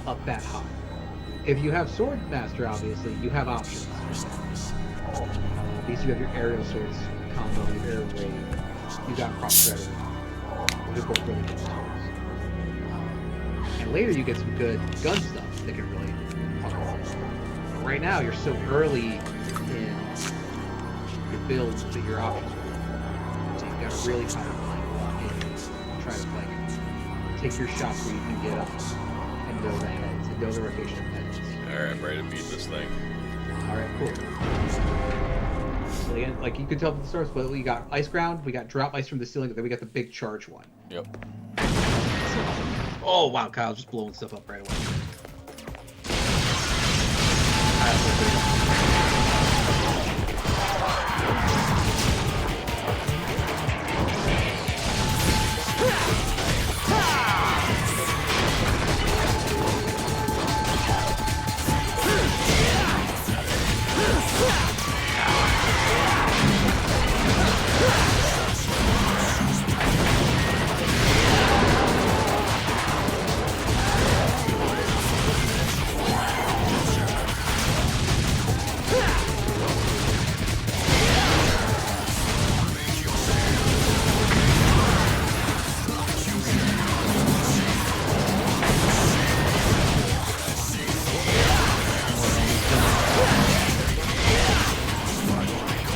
up that high. If you have Sword Master, obviously, you have options. These you have your aerial swords combo, your air raid, you got Cross Shredder. Those are both really good tools. And later you get some good gun stuff that can really fuck off. But right now, you're so early in your builds that your options are. So you've got to really kind of like lock in and try to like take your shots where you can get up and know the heads and know the rotation of heads. Alright, I'm ready to beat this thing. Alright, cool. So again, like you can tell from the source, but we got ice ground, we got drop ice from the ceiling, and then we got the big charge one. Yep. Oh wow, Kyle's just blowing stuff up right away.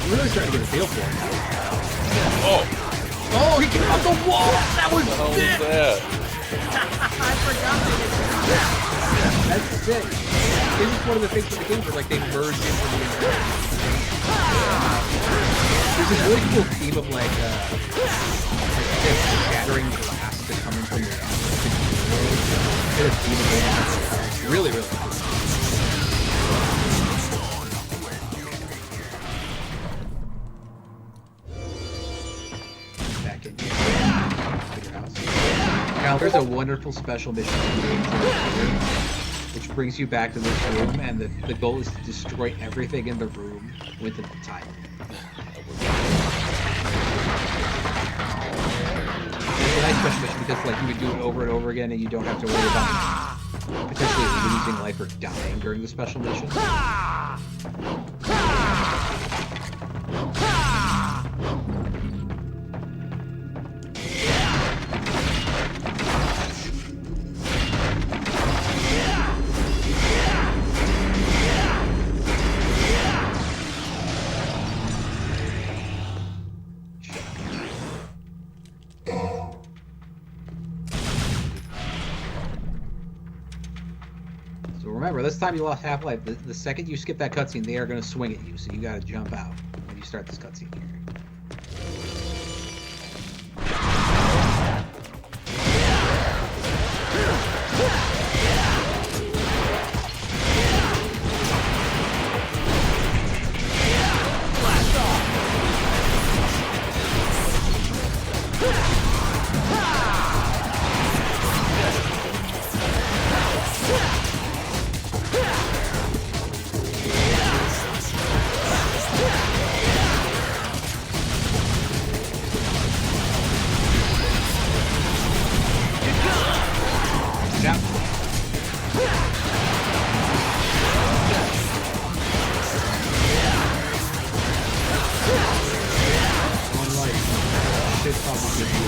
I'm really starting to get a feel for it. Oh! Oh, he came off the wall! That was What the hell was sick! that? I forgot that. That's sick. This is one of the things with the game where like they merge into the environment. There's this really cool theme of like this shattering glass to come into the really, really cool. Back in here. Your house. Now there's a wonderful special mission which brings you back to this room, and the goal is to destroy everything in the room within the time. It's a nice special mission because like you would do it over and over again, and you don't have to worry about potentially losing life or dying during the special mission. So remember, this time you lost half-life. The second you skip that cutscene, they are going to swing at you, so you got to jump out when you start this cutscene here. should probably give you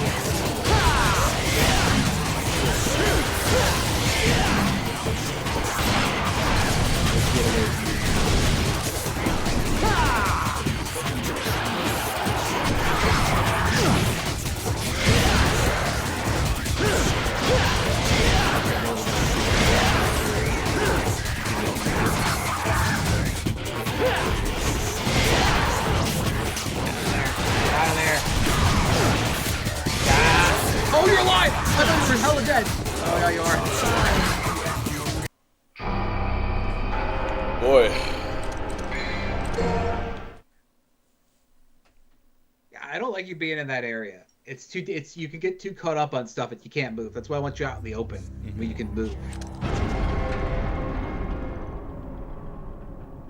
get away from me. Out of there. Ah. Oh, you're alive! I thought you were hella dead. Oh, yeah, you are. Boy. I don't like you being in that area. You can get too caught up on stuff that you can't move. That's why I want you out in the open where you can move.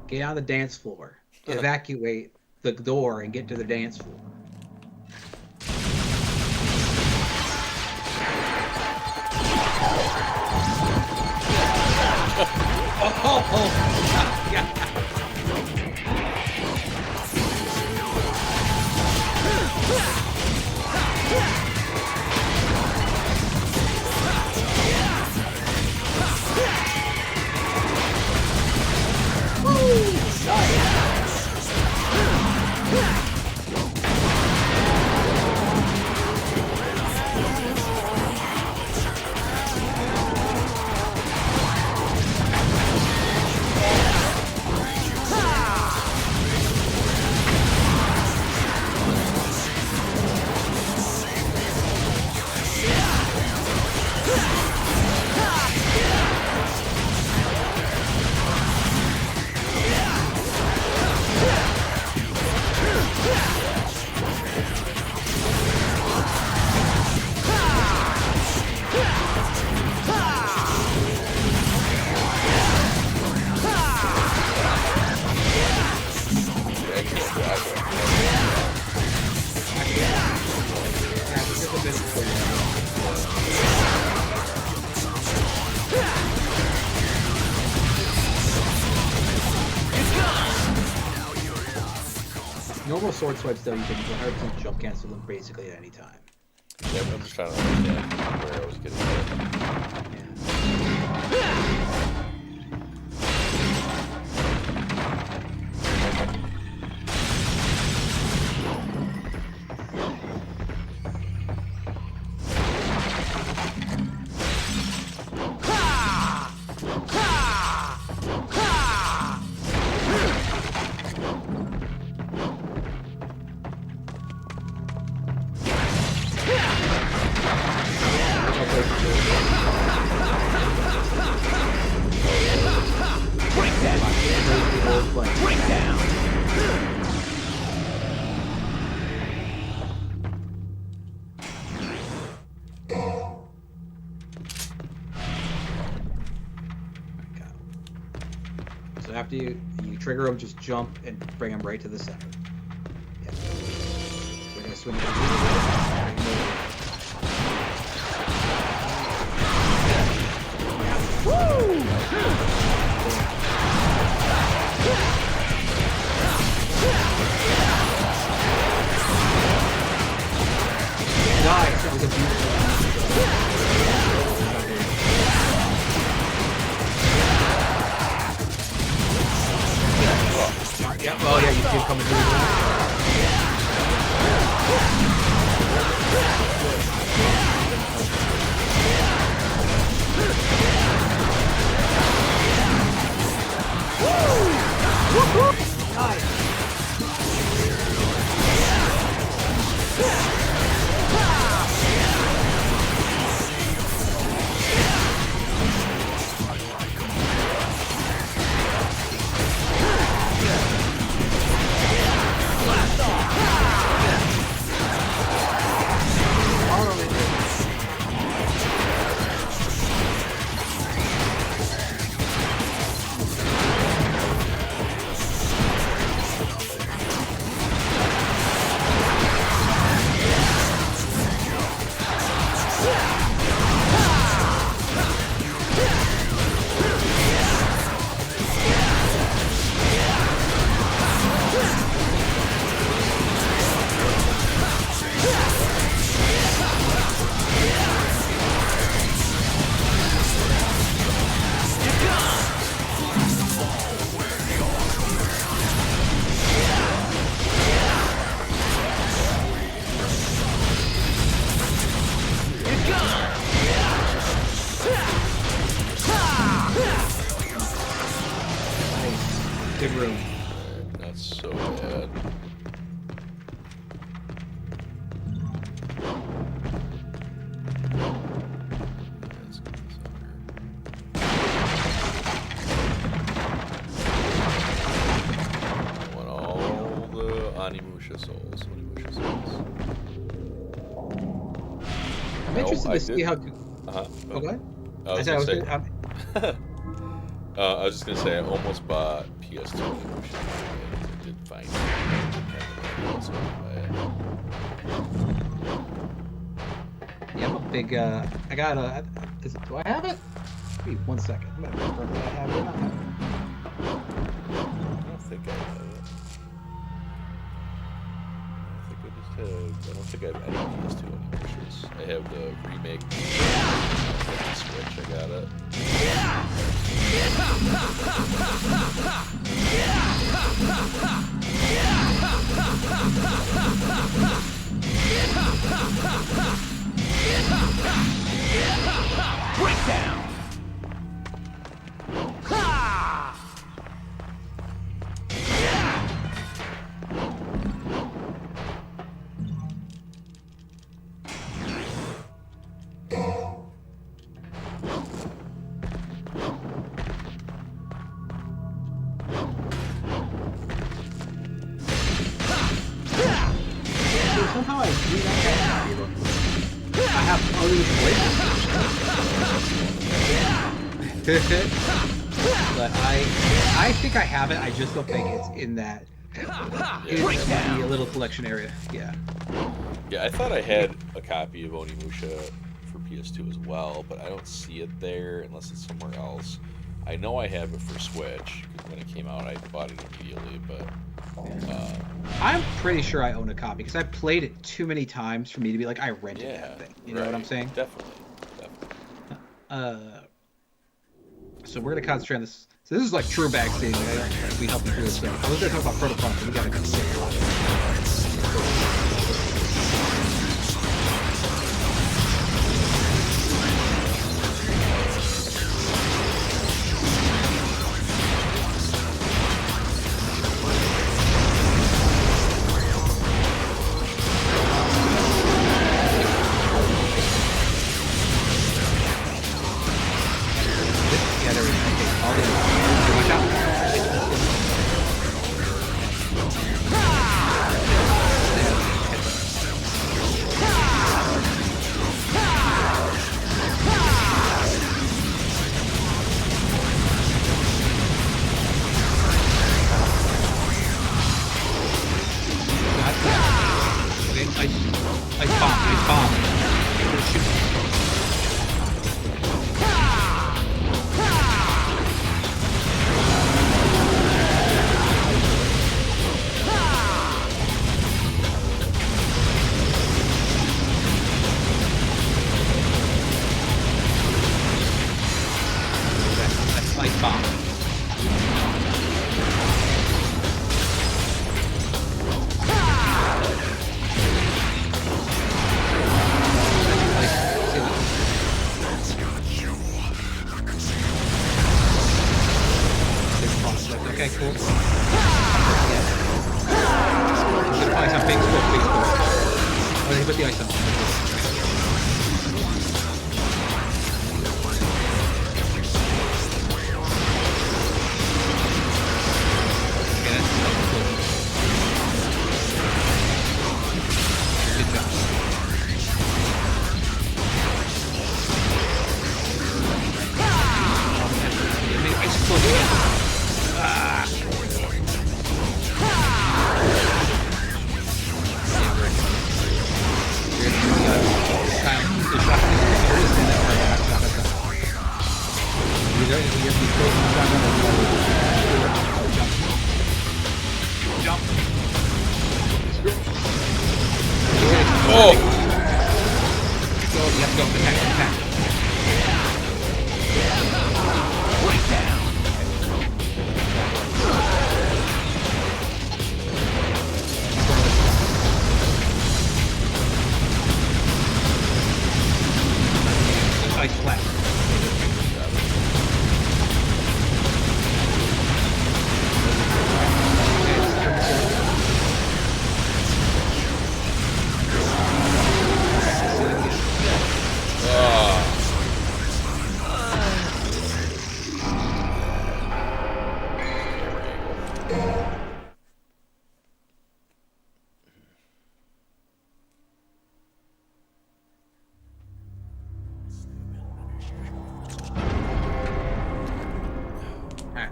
Get on the dance floor. Evacuate the door and get to the dance floor. Oh, yeah. Normal sword swipes, though, you can 100% jump cancel them basically at any time. Yeah, I'm just trying to understand where I was getting at. So after you trigger them, just jump and bring them right to the center. Yep. They're gonna swing Nice, that was a beautiful. Yeah, oh yeah, you see it coming through. Nice. Onimusha Souls. Onimusha Souls. I'm No, interested I to see did. how. Uh-huh. Oh, go ahead. I was said gonna say. gonna, I was just gonna say I almost bought PS2 Onimusha. I did find it. I didn't have it, so I buy it. yeah, I'm a big. I got a. Do I have it? Wait 1 second. I'm gonna confirm that I have it or not. I don't think I have it. I don't think I have any PS2 Onimushas. I have the remake the Switch. I got it. Breakdown! So somehow I do not have it. I have only but I think I have it. I just don't think it's in that. It's the little collection area. Yeah. Yeah, I thought I had a copy of Onimusha for PS2 as well, but I don't see it there unless it's somewhere else. I know I have it for Switch, because when it came out I bought it immediately, but... I'm pretty sure I own a copy, because I played it too many times for me to be like, I rented yeah, that thing. You know what I'm saying? Definitely. So we're going to concentrate on this. So this is like true backseating. We helped through this. So I was going to talk about Protocol, but we got to go skip a lot. Yeah, there we go. Okay, all the watch out. Okay, ice bomb. Shoot. That's ice bomb. Okay, cool. Yeah. Put ice on big score. Oh, they put the ice on. Okay, that's cool. Good job. Ice explode. Oh! Go, you have to go. Attack. Ice flat. Ah.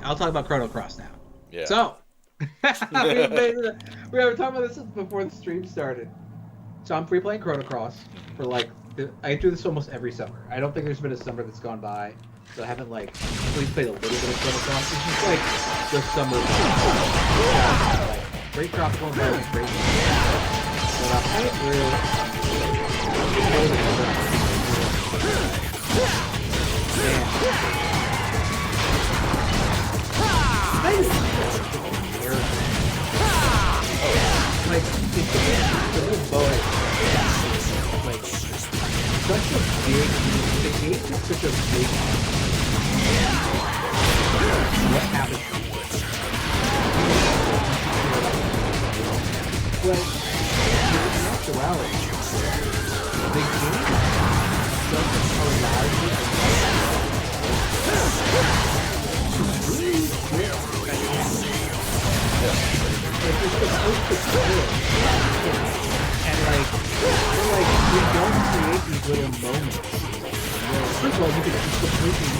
I'll talk about Chrono Cross now. Yeah. So, we were talking about this before the stream started. So I'm free playing Chrono Cross for like, I do this almost every summer. I don't think there's been a summer that's gone by that I haven't like at least played a little bit of Chrono Cross. It's just like the summer. Like, great tropical environment, great. But I'm playing through. Like, it's a little bonus. Like, such a big, the game is such a big. What happens? But, in actuality, the game doesn't allow you like you're supposed to play it. And like we don't create these little moments. First of all, you can just completely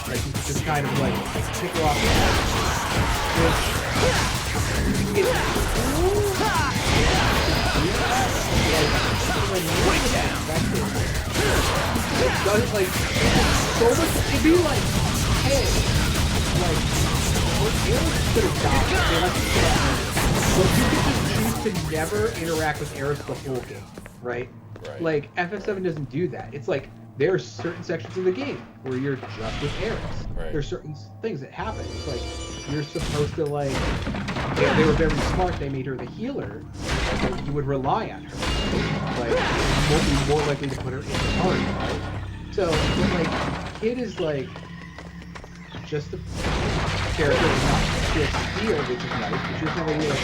like you can just kind of like pick her off the head. It does like so much. It'd be like, hey, like. But you can just choose to never interact with Aerith the whole game, right? Like, FF7 doesn't do that. It's like, there are certain sections of the game where you're just with Aerith. Right. There's certain things that happen. It's like, you're supposed to, like... They were very smart. They made her the healer. So you would rely on her. Like, you won't be more likely to put her in the party, right? So, like, Kid is, like... just the character is not just heal, which is nice, but you're somebody like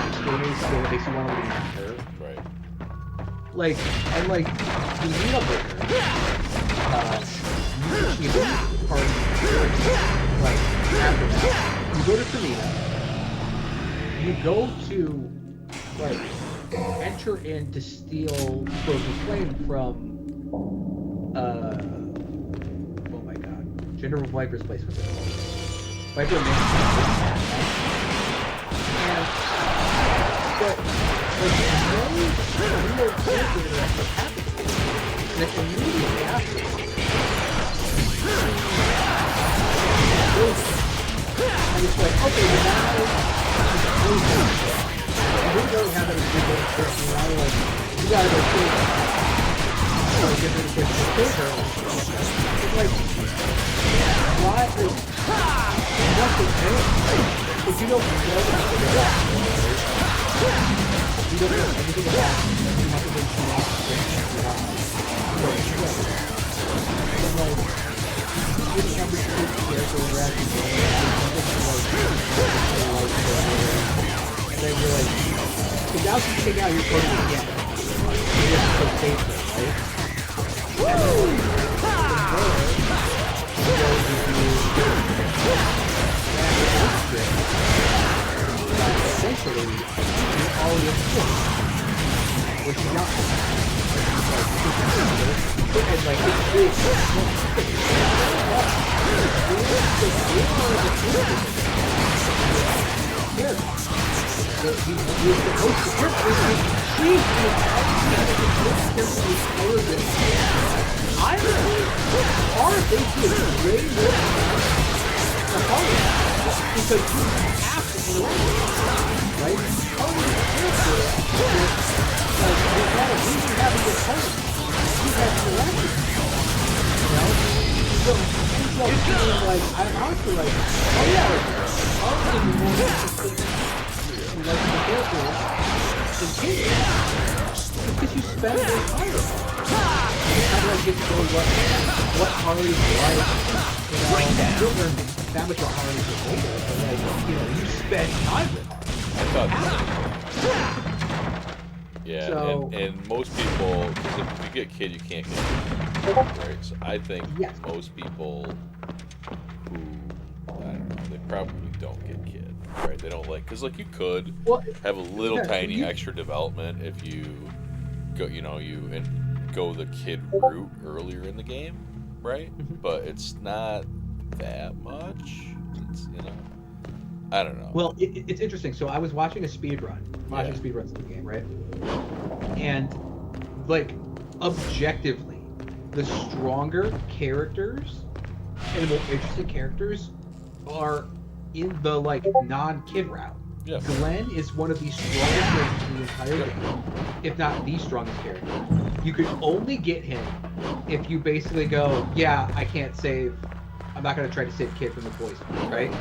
extremely skill that makes you want to lean on her. Right. Like, and like, the Nina Breaker, you can part of like, after that, you go to Kamina, you go to, like, enter in to steal Frozen Flame from, oh my god, General Viper's place was it called? Viper Man. But there's no real character interaction happens. And it's immediately after. And it's like, okay, well now I didn't really have any good person. Now like, you gotta go kill her. So get her to kill her. It's like, why? Nothing else. If you don't know anything about it, you don't know anything about it, you have to then shoot off the thing. So it's like, getting every character interaction going, and then you're like, because now you take out your code again. You have to go save them, right? And then, essentially, you already have which is not and like it's big. Because you have to interact, right? Only the character like you gotta really have a good time. You have to interact with you know? So things like feeling like I'm honestly like, oh yeah, like I was gonna be more interested in like the character than kids. Because you spend more time with them. You kind of like get to know what Harley's like. You know, you don't learn that much about Harley's later, but like, you know, you spend time with Harley. Yeah, so, and most people, because if you get Kid, you can't get Kid, right? So I think most people who, I don't know, they probably don't get Kid, right? They don't like, because like you could have a little tiny extra development if you go, you know, go the Kid route earlier in the game, right? But it's not that much. It's, I don't know. Well, it's interesting. So I was watching a speed run, speedruns of the game, right? And like objectively, the stronger characters and the more interesting characters are in the like non-kid route. Yeah. Glenn is one of the strongest characters in the entire game, if not the strongest character. You could only get him if you basically go, yeah, I can't save. I'm not going to try to save Kid from the poison, right?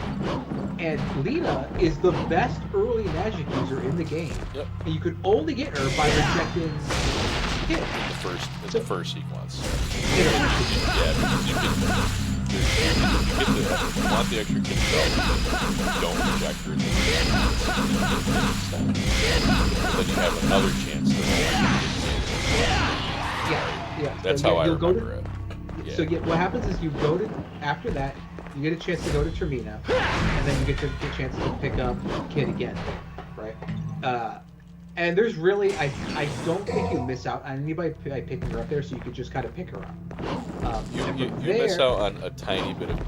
And Lena is the best early magic user in the game. Yep. And you could only get her by rejecting Kid. The first sequence. Yeah. Yeah, you want the extra kid development, don't reject her. Then you have another chance to Yeah. That's so how I you'll remember it. Yeah. So what happens is you go to, after that, you get a chance to go to Termina, and then you get a chance to pick up Kid again, right? And there's really, I don't think you miss out on anybody by picking her up there, so you could just kind of pick her up. You miss out on a tiny bit of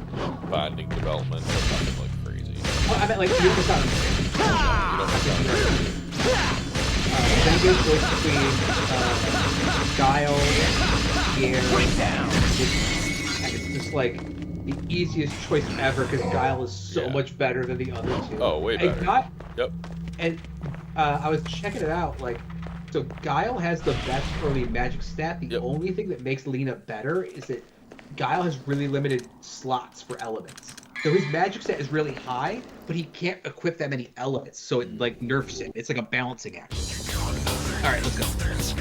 bonding development, but nothing like crazy. Well, I meant like you miss out on You don't miss out on then you get choice between Guile, Pierre, it's just like the easiest choice ever because Guile is so much better than the other two. Oh, way better. Yep. And I was checking it out, like, so Guile has the best early magic stat. The only thing that makes Lena better is that Guile has really limited slots for elements. So his magic stat is really high, but he can't equip that many elements, so it like nerfs him. It's like a balancing act. All right, let's go.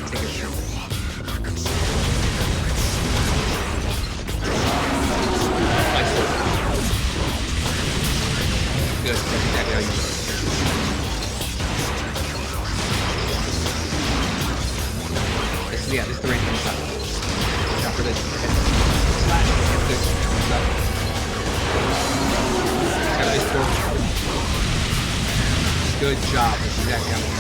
Take it short. Good. That's exactly how you do it. Yeah, this is the range of the shot. Shot for this. Slash. Got a nice forward. Good job. That's exactly how it is.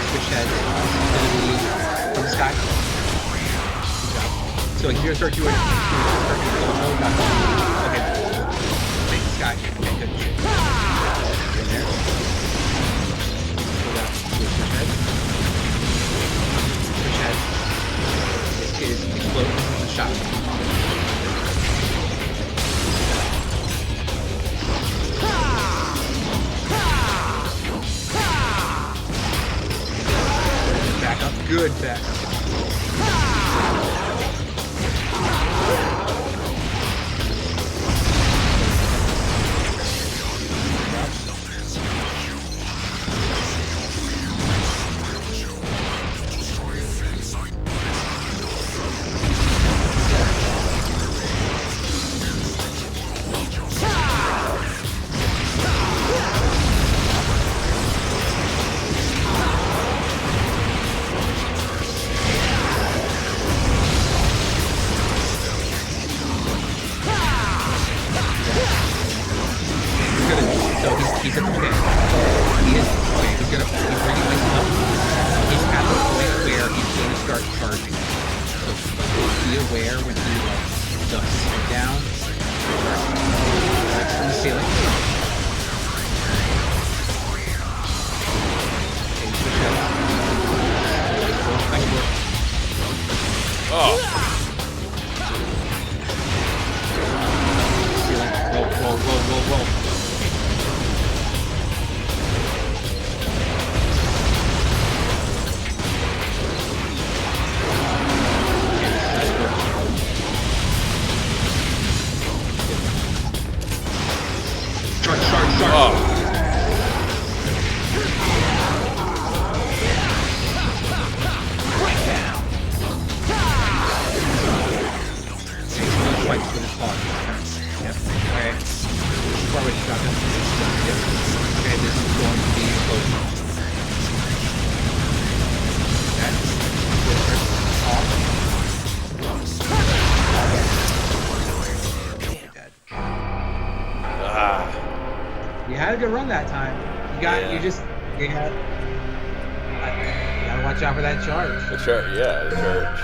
Switch head to the sky. So you're gonna start doing. Okay. Make the sky. Okay, good. In there. Pull down. Switch head. Switch head. It is explode the shot. Back up. Good back up. him that time. You got you gotta watch out for that charge. The charge.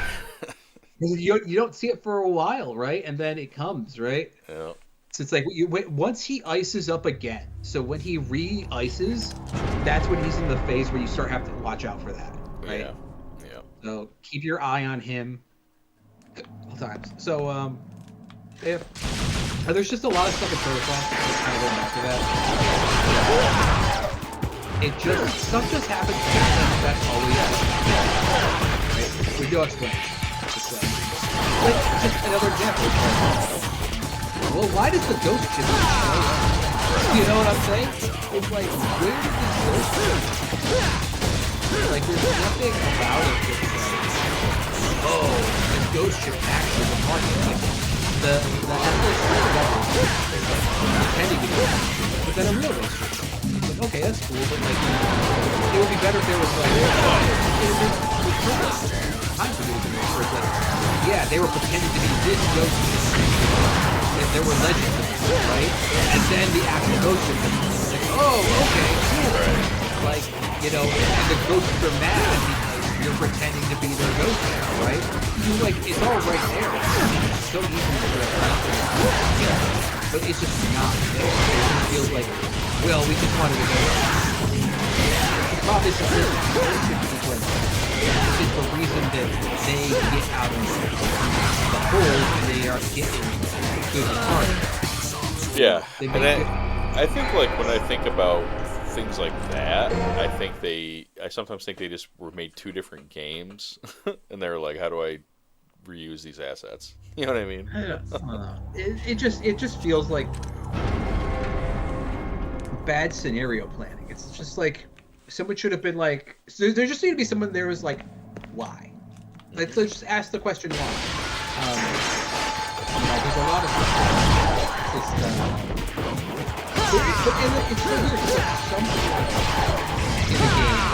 You don't see it for a while, right? And then it comes, right? Yeah. So it's like once he ices up again. So when he re-ices, that's when he's in the phase where you start having to watch out for that, right? Yeah. So keep your eye on him all times. So yeah. There's just a lot of stuff in protocol. Kind of going back to that. Stuff just happens. That's always right? We do explain. Like, just another example. Well, why does the ghost ship show up? You know what I'm saying? It's like, where did this ghost ship? Like, there's nothing about it that's like, oh, the ghost ship actually was part of it. Like, the Atlas pretending to be a ghost ship, but then a real ghost ship. It's like, okay, that's cool, but like, it would be better if there was like, time for me to make sure it's like, yeah, they were pretending to be this ghost ship. There were legends of it, right? And then the actual ghost ship was like, oh, okay, cool. Like, you know, and the ghosts are mad because you're pretending to be their ghost now, right? You're like, it's all right there. It's so easy to do it. But it's just not there. It just feels like, well, we just wanted to go. The problem is that this sequence is the reason that they get out of the hole and they are getting through the party. Yeah, and I think like when I think about things like that, I sometimes think they just were made two different games, and they're like, how do I reuse these assets? You know what I mean? I don't know. It just feels like bad scenario planning. It's just like someone should have been like, so there just need to be someone there who's like, why? Let's just ask the question why. There's a lot of it's so weird. Like some in the game,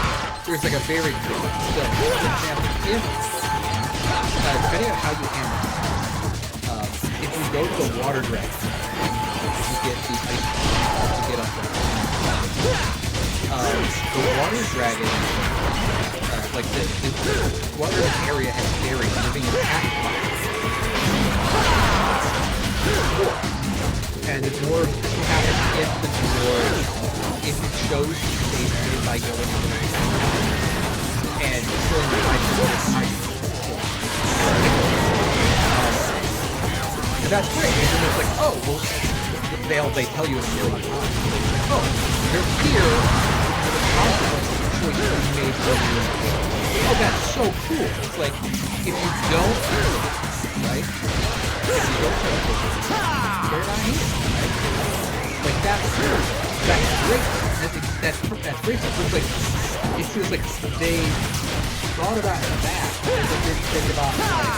there's like a very good. So, for example, depending on how you handle it, if you go to the water dragon, you get the ice to get up there. The water dragon, like the water area has fairies living in and the dwarf happens if the dwarf, if it shows basically by going to the and killing the and that's great. And then it's like, oh, well, they tell you in a million times. Oh, they're here for the consequences of choices you made for you. Oh, that's so cool. It's like, if you don't, right? If you don't tell people, they're not here, right? Like, that's great. That's great. It's like, it feels like they thought about that. They didn't think about, like,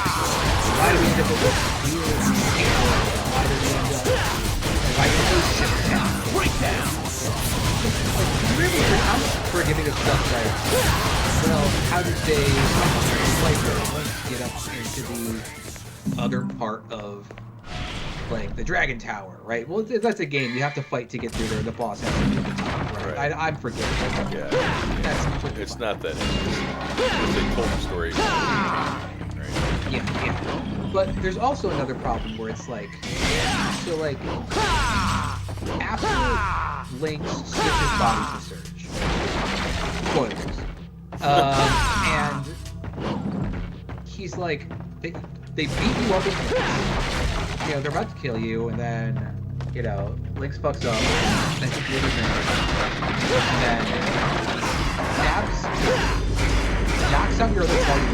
why do we end up with this weird people? Why do we end up inviting those ships down? Right down! Like, really, I'm forgiving of stuff like, well, how did they get up into the other part of, like, the Dragon Tower, right? Well, that's a game. You have to fight to get through there. The boss has to be the top, right? I'm forgiving. Yeah. That's completely It's fine. not that they told the story. Right? Yeah. But there's also another problem where it's like, so like, after Link stripped his body to Surge, spoilers, and he's like, they beat you up in place. You know, they're about to kill you, and then, you know, Link fucks up, then he really and then knocks out your other party,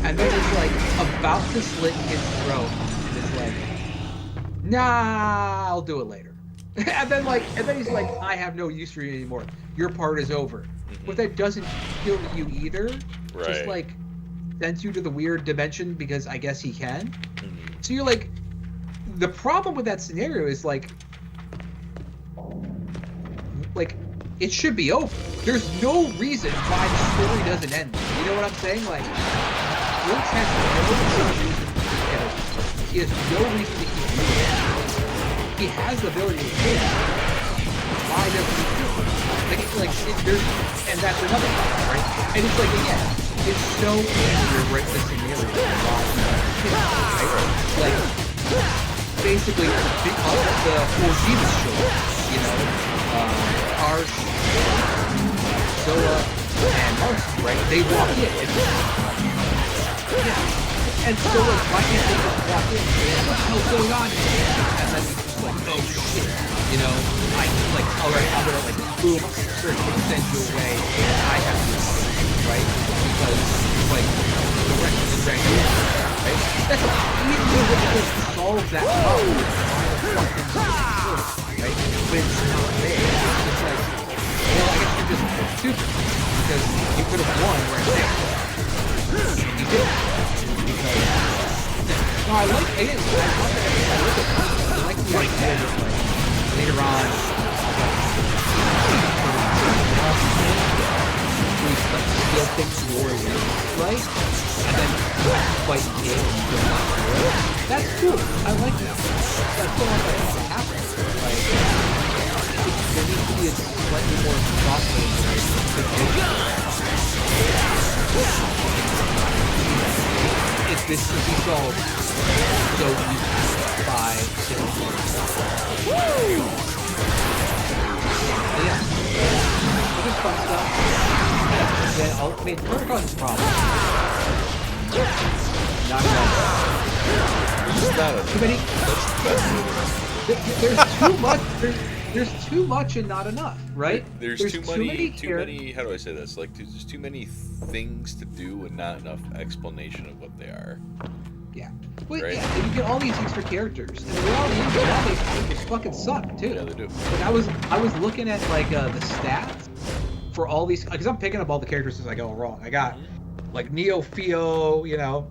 and then is like about to slit his throat, and is like, nah, I'll do it later. and then he's like, I have no use for you anymore. Your part is over. Mm-hmm. But that doesn't kill you either. Right. Just like sends you to the weird dimension because I guess he can. Mm-hmm. So you're like, the problem with that scenario is like it should be over. There's no reason why the story doesn't end. You know what I'm saying? Like, Link has no reason to kill. He has no reason to keep moving. He has the ability to kill. Why why doesn't he do it? And that's another problem, right? And it's like, again, it's so easy to write the scenario right? Like, basically, the 4G show, you know, Harsh, Zoa, and Marcy, right? They walk in. And so, like, why can't they just walk in and say, what the hell's going on here? And then it's just like, oh shit, you know, I like, alright, I'm gonna like, boom, search and send you away, and I have to, right? Because, like, the rest of the dragon, right? That's a easy way to solve that problem. Right? But it's not there. It's like, well, I guess you're just stupid, because you could have won right there. You did. No, I like it. I like the idea that like later on, steal things warrior, right? And then fight King and go back to war. That's cool. I like that. That's the one that has to happen. Like, there needs to be a slightly more thoughtful if this could be solved so easily by yeah, just fun stuff. Yeah, I mean, Protocol is a problem. Not enough. Too many. There's too much. There's too much and not enough, right? There's too many. How do I say this? Like, there's too many things to do and not enough explanation of what they are. Yeah. Well, right? Yeah, and you get all these extra characters, and the reality is, all these characters fucking suck too. Yeah, they do. Like I was looking at like the stats for all these, because I'm picking up all the characters as I go along. I got like Neo Fio, you know.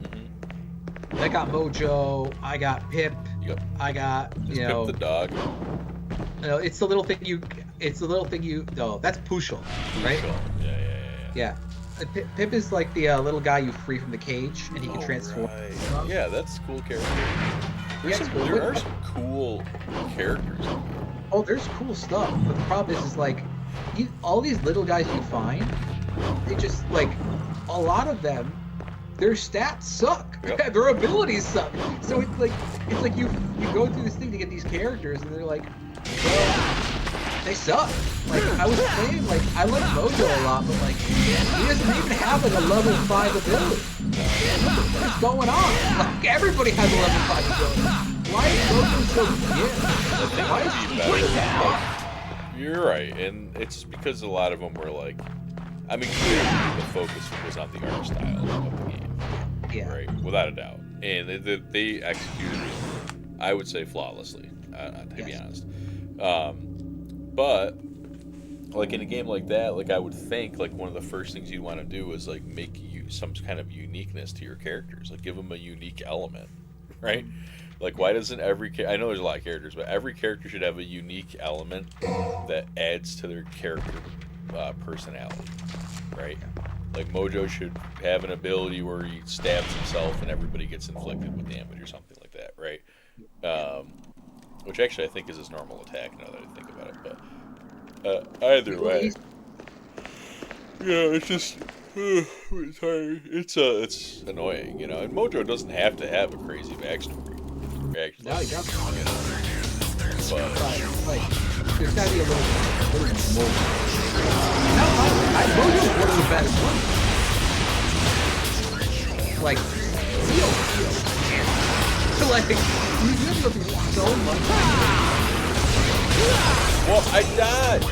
I got Mojo. I got Pip. Yep. I got Pip the dog. You know, it's the little thing you. No, that's Pushel, right? Yeah. Pip is like the little guy you free from the cage, and he can transform. Right. Yeah, that's a cool character. There are some cool characters. Oh, there's cool stuff, but the problem is like, all these little guys you find, they just like, a lot of them, their stats suck. Yep. Their abilities suck. So it's like you go through this thing to get these characters, and they're like, well, they suck. Like, I was saying, like, I like Mojo a lot, but like, he doesn't even have like a level 5 ability. What's going on? Like, everybody has a level 5 ability. Why is Mojo so good? Why is he good now? You're right, and it's because a lot of them were like, I mean, clearly the focus was on the art style of the game. Yeah. Right, without a doubt. And they executed it, I would say, flawlessly, to be honest. But like in a game like that, like I would think like one of the first things you'd want to do is like make you some kind of uniqueness to your characters, like give them a unique element, right? Like why doesn't I know there's a lot of characters, but every character should have a unique element that adds to their character personality, right? Like Mojo should have an ability where he stabs himself and everybody gets inflicted with damage or something like that, right? Which actually I think is his normal attack now that I think about it, but either way. Yeah, it's just it's hard. It's annoying, you know. And Mojo doesn't have to have a crazy backstory. Actually, No, he doesn't. But like, there's gotta be a little more. Mojo's one of the best ones. Like, like, you have to be so much. well, I died.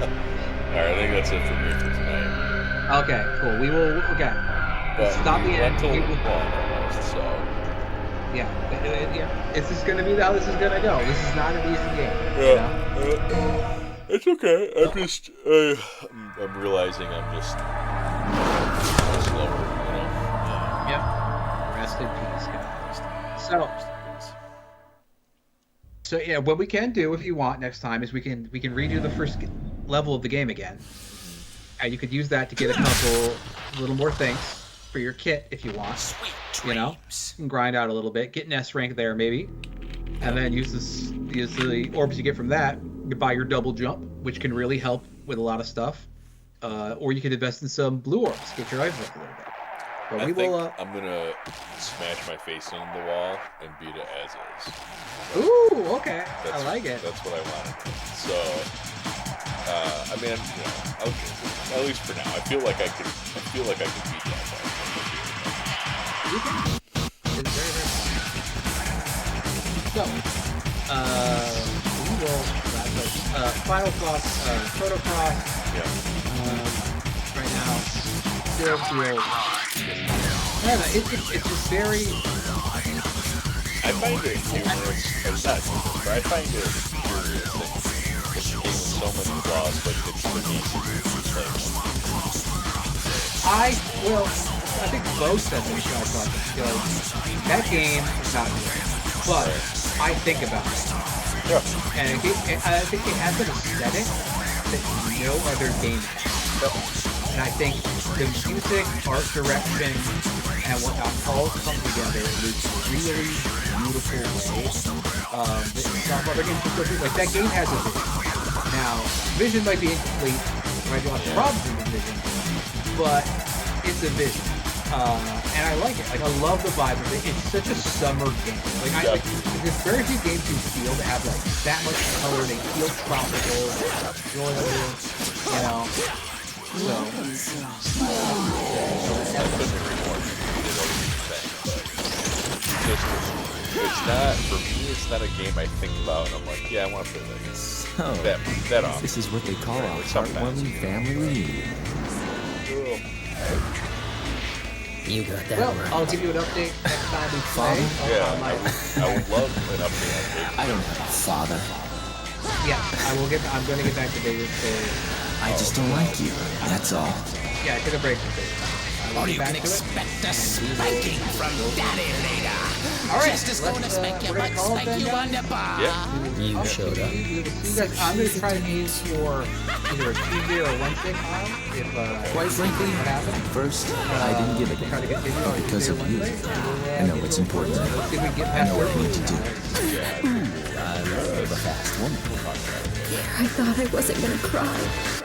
I think that's it for me for tonight. Okay, cool. We will. Okay. But Stop we the went end. till We 1 will, almost, so yeah. Yeah. This is gonna be how this is gonna go. This is not an easy game. You know? it's okay. I'm realizing I'm just slower, you know. Yep. Rest in peace, guys. So, Rest in peace. so yeah, what we can do if you want next time is we can redo the first level of the game again, and you could use that to get a couple little more things for your kit if you want. Sweet You know, dreams. you can grind out a little bit, get an S rank there maybe, and then use the orbs you get from that to buy your double jump, which can really help with a lot of stuff. Or you could invest in some blue orbs, get your life up a little bit. But I we think will. I'm gonna smash my face on the wall and beat it as is. Ooh, okay, That's, I like it. That's what I wanted. So, I mean, you know, at least for now, I feel like I could beat that fight. You can. It's very, very fun. So, we will wrap up. Final thoughts, Protocross. Yeah. Right now, still feel. I don't know. It's just very. I find it humorous. It's not humorous, but I find it curious that this game with so many flaws, but it's the easiest I think both sets of shots on because that game is not good, but I think about it, Yeah. and I think it has an aesthetic that no other game has. And I think the music, art direction, and whatnot all come together in this really beautiful way. Some other games just don't do like that game has a vision. Now, vision might be incomplete, might be lots of problems with the vision, but it's a vision. And I like it. Like I love the vibe of it. It's such a summer game. There's very few games you feel that have like that much color. They feel tropical, enjoyable, you know. So, I couldn't agree more with what you're saying, but it's not, for me, it's not a game I think about and I'm like, yeah, I want to play that game. So, That often. this is what they call a Sometimes. heartwarming family reunion. You got that well, right. I'll give you an update next time we play. Yeah, on my, I would love an update on Big. I don't have a father. yeah, I'm going to get back to David. I just don't like you. That's all. Yeah, I took a break from David. Or you can expect a spanking from Daddy later. All right, Just as going to spank your we're butt, gonna call it spank then, you guys. on the bar. Yeah. You showed up. You guys, I'm going to try to aim for either a Tuesday or a Wednesday file. If Quite frankly, what happened. at first, I didn't give a Try to damn. get Tuesday or Because of you. Wednesday. I know what's important. Let's see if we can get I past know what I need to do. Thursday. I love a fast woman. I thought I wasn't gonna cry.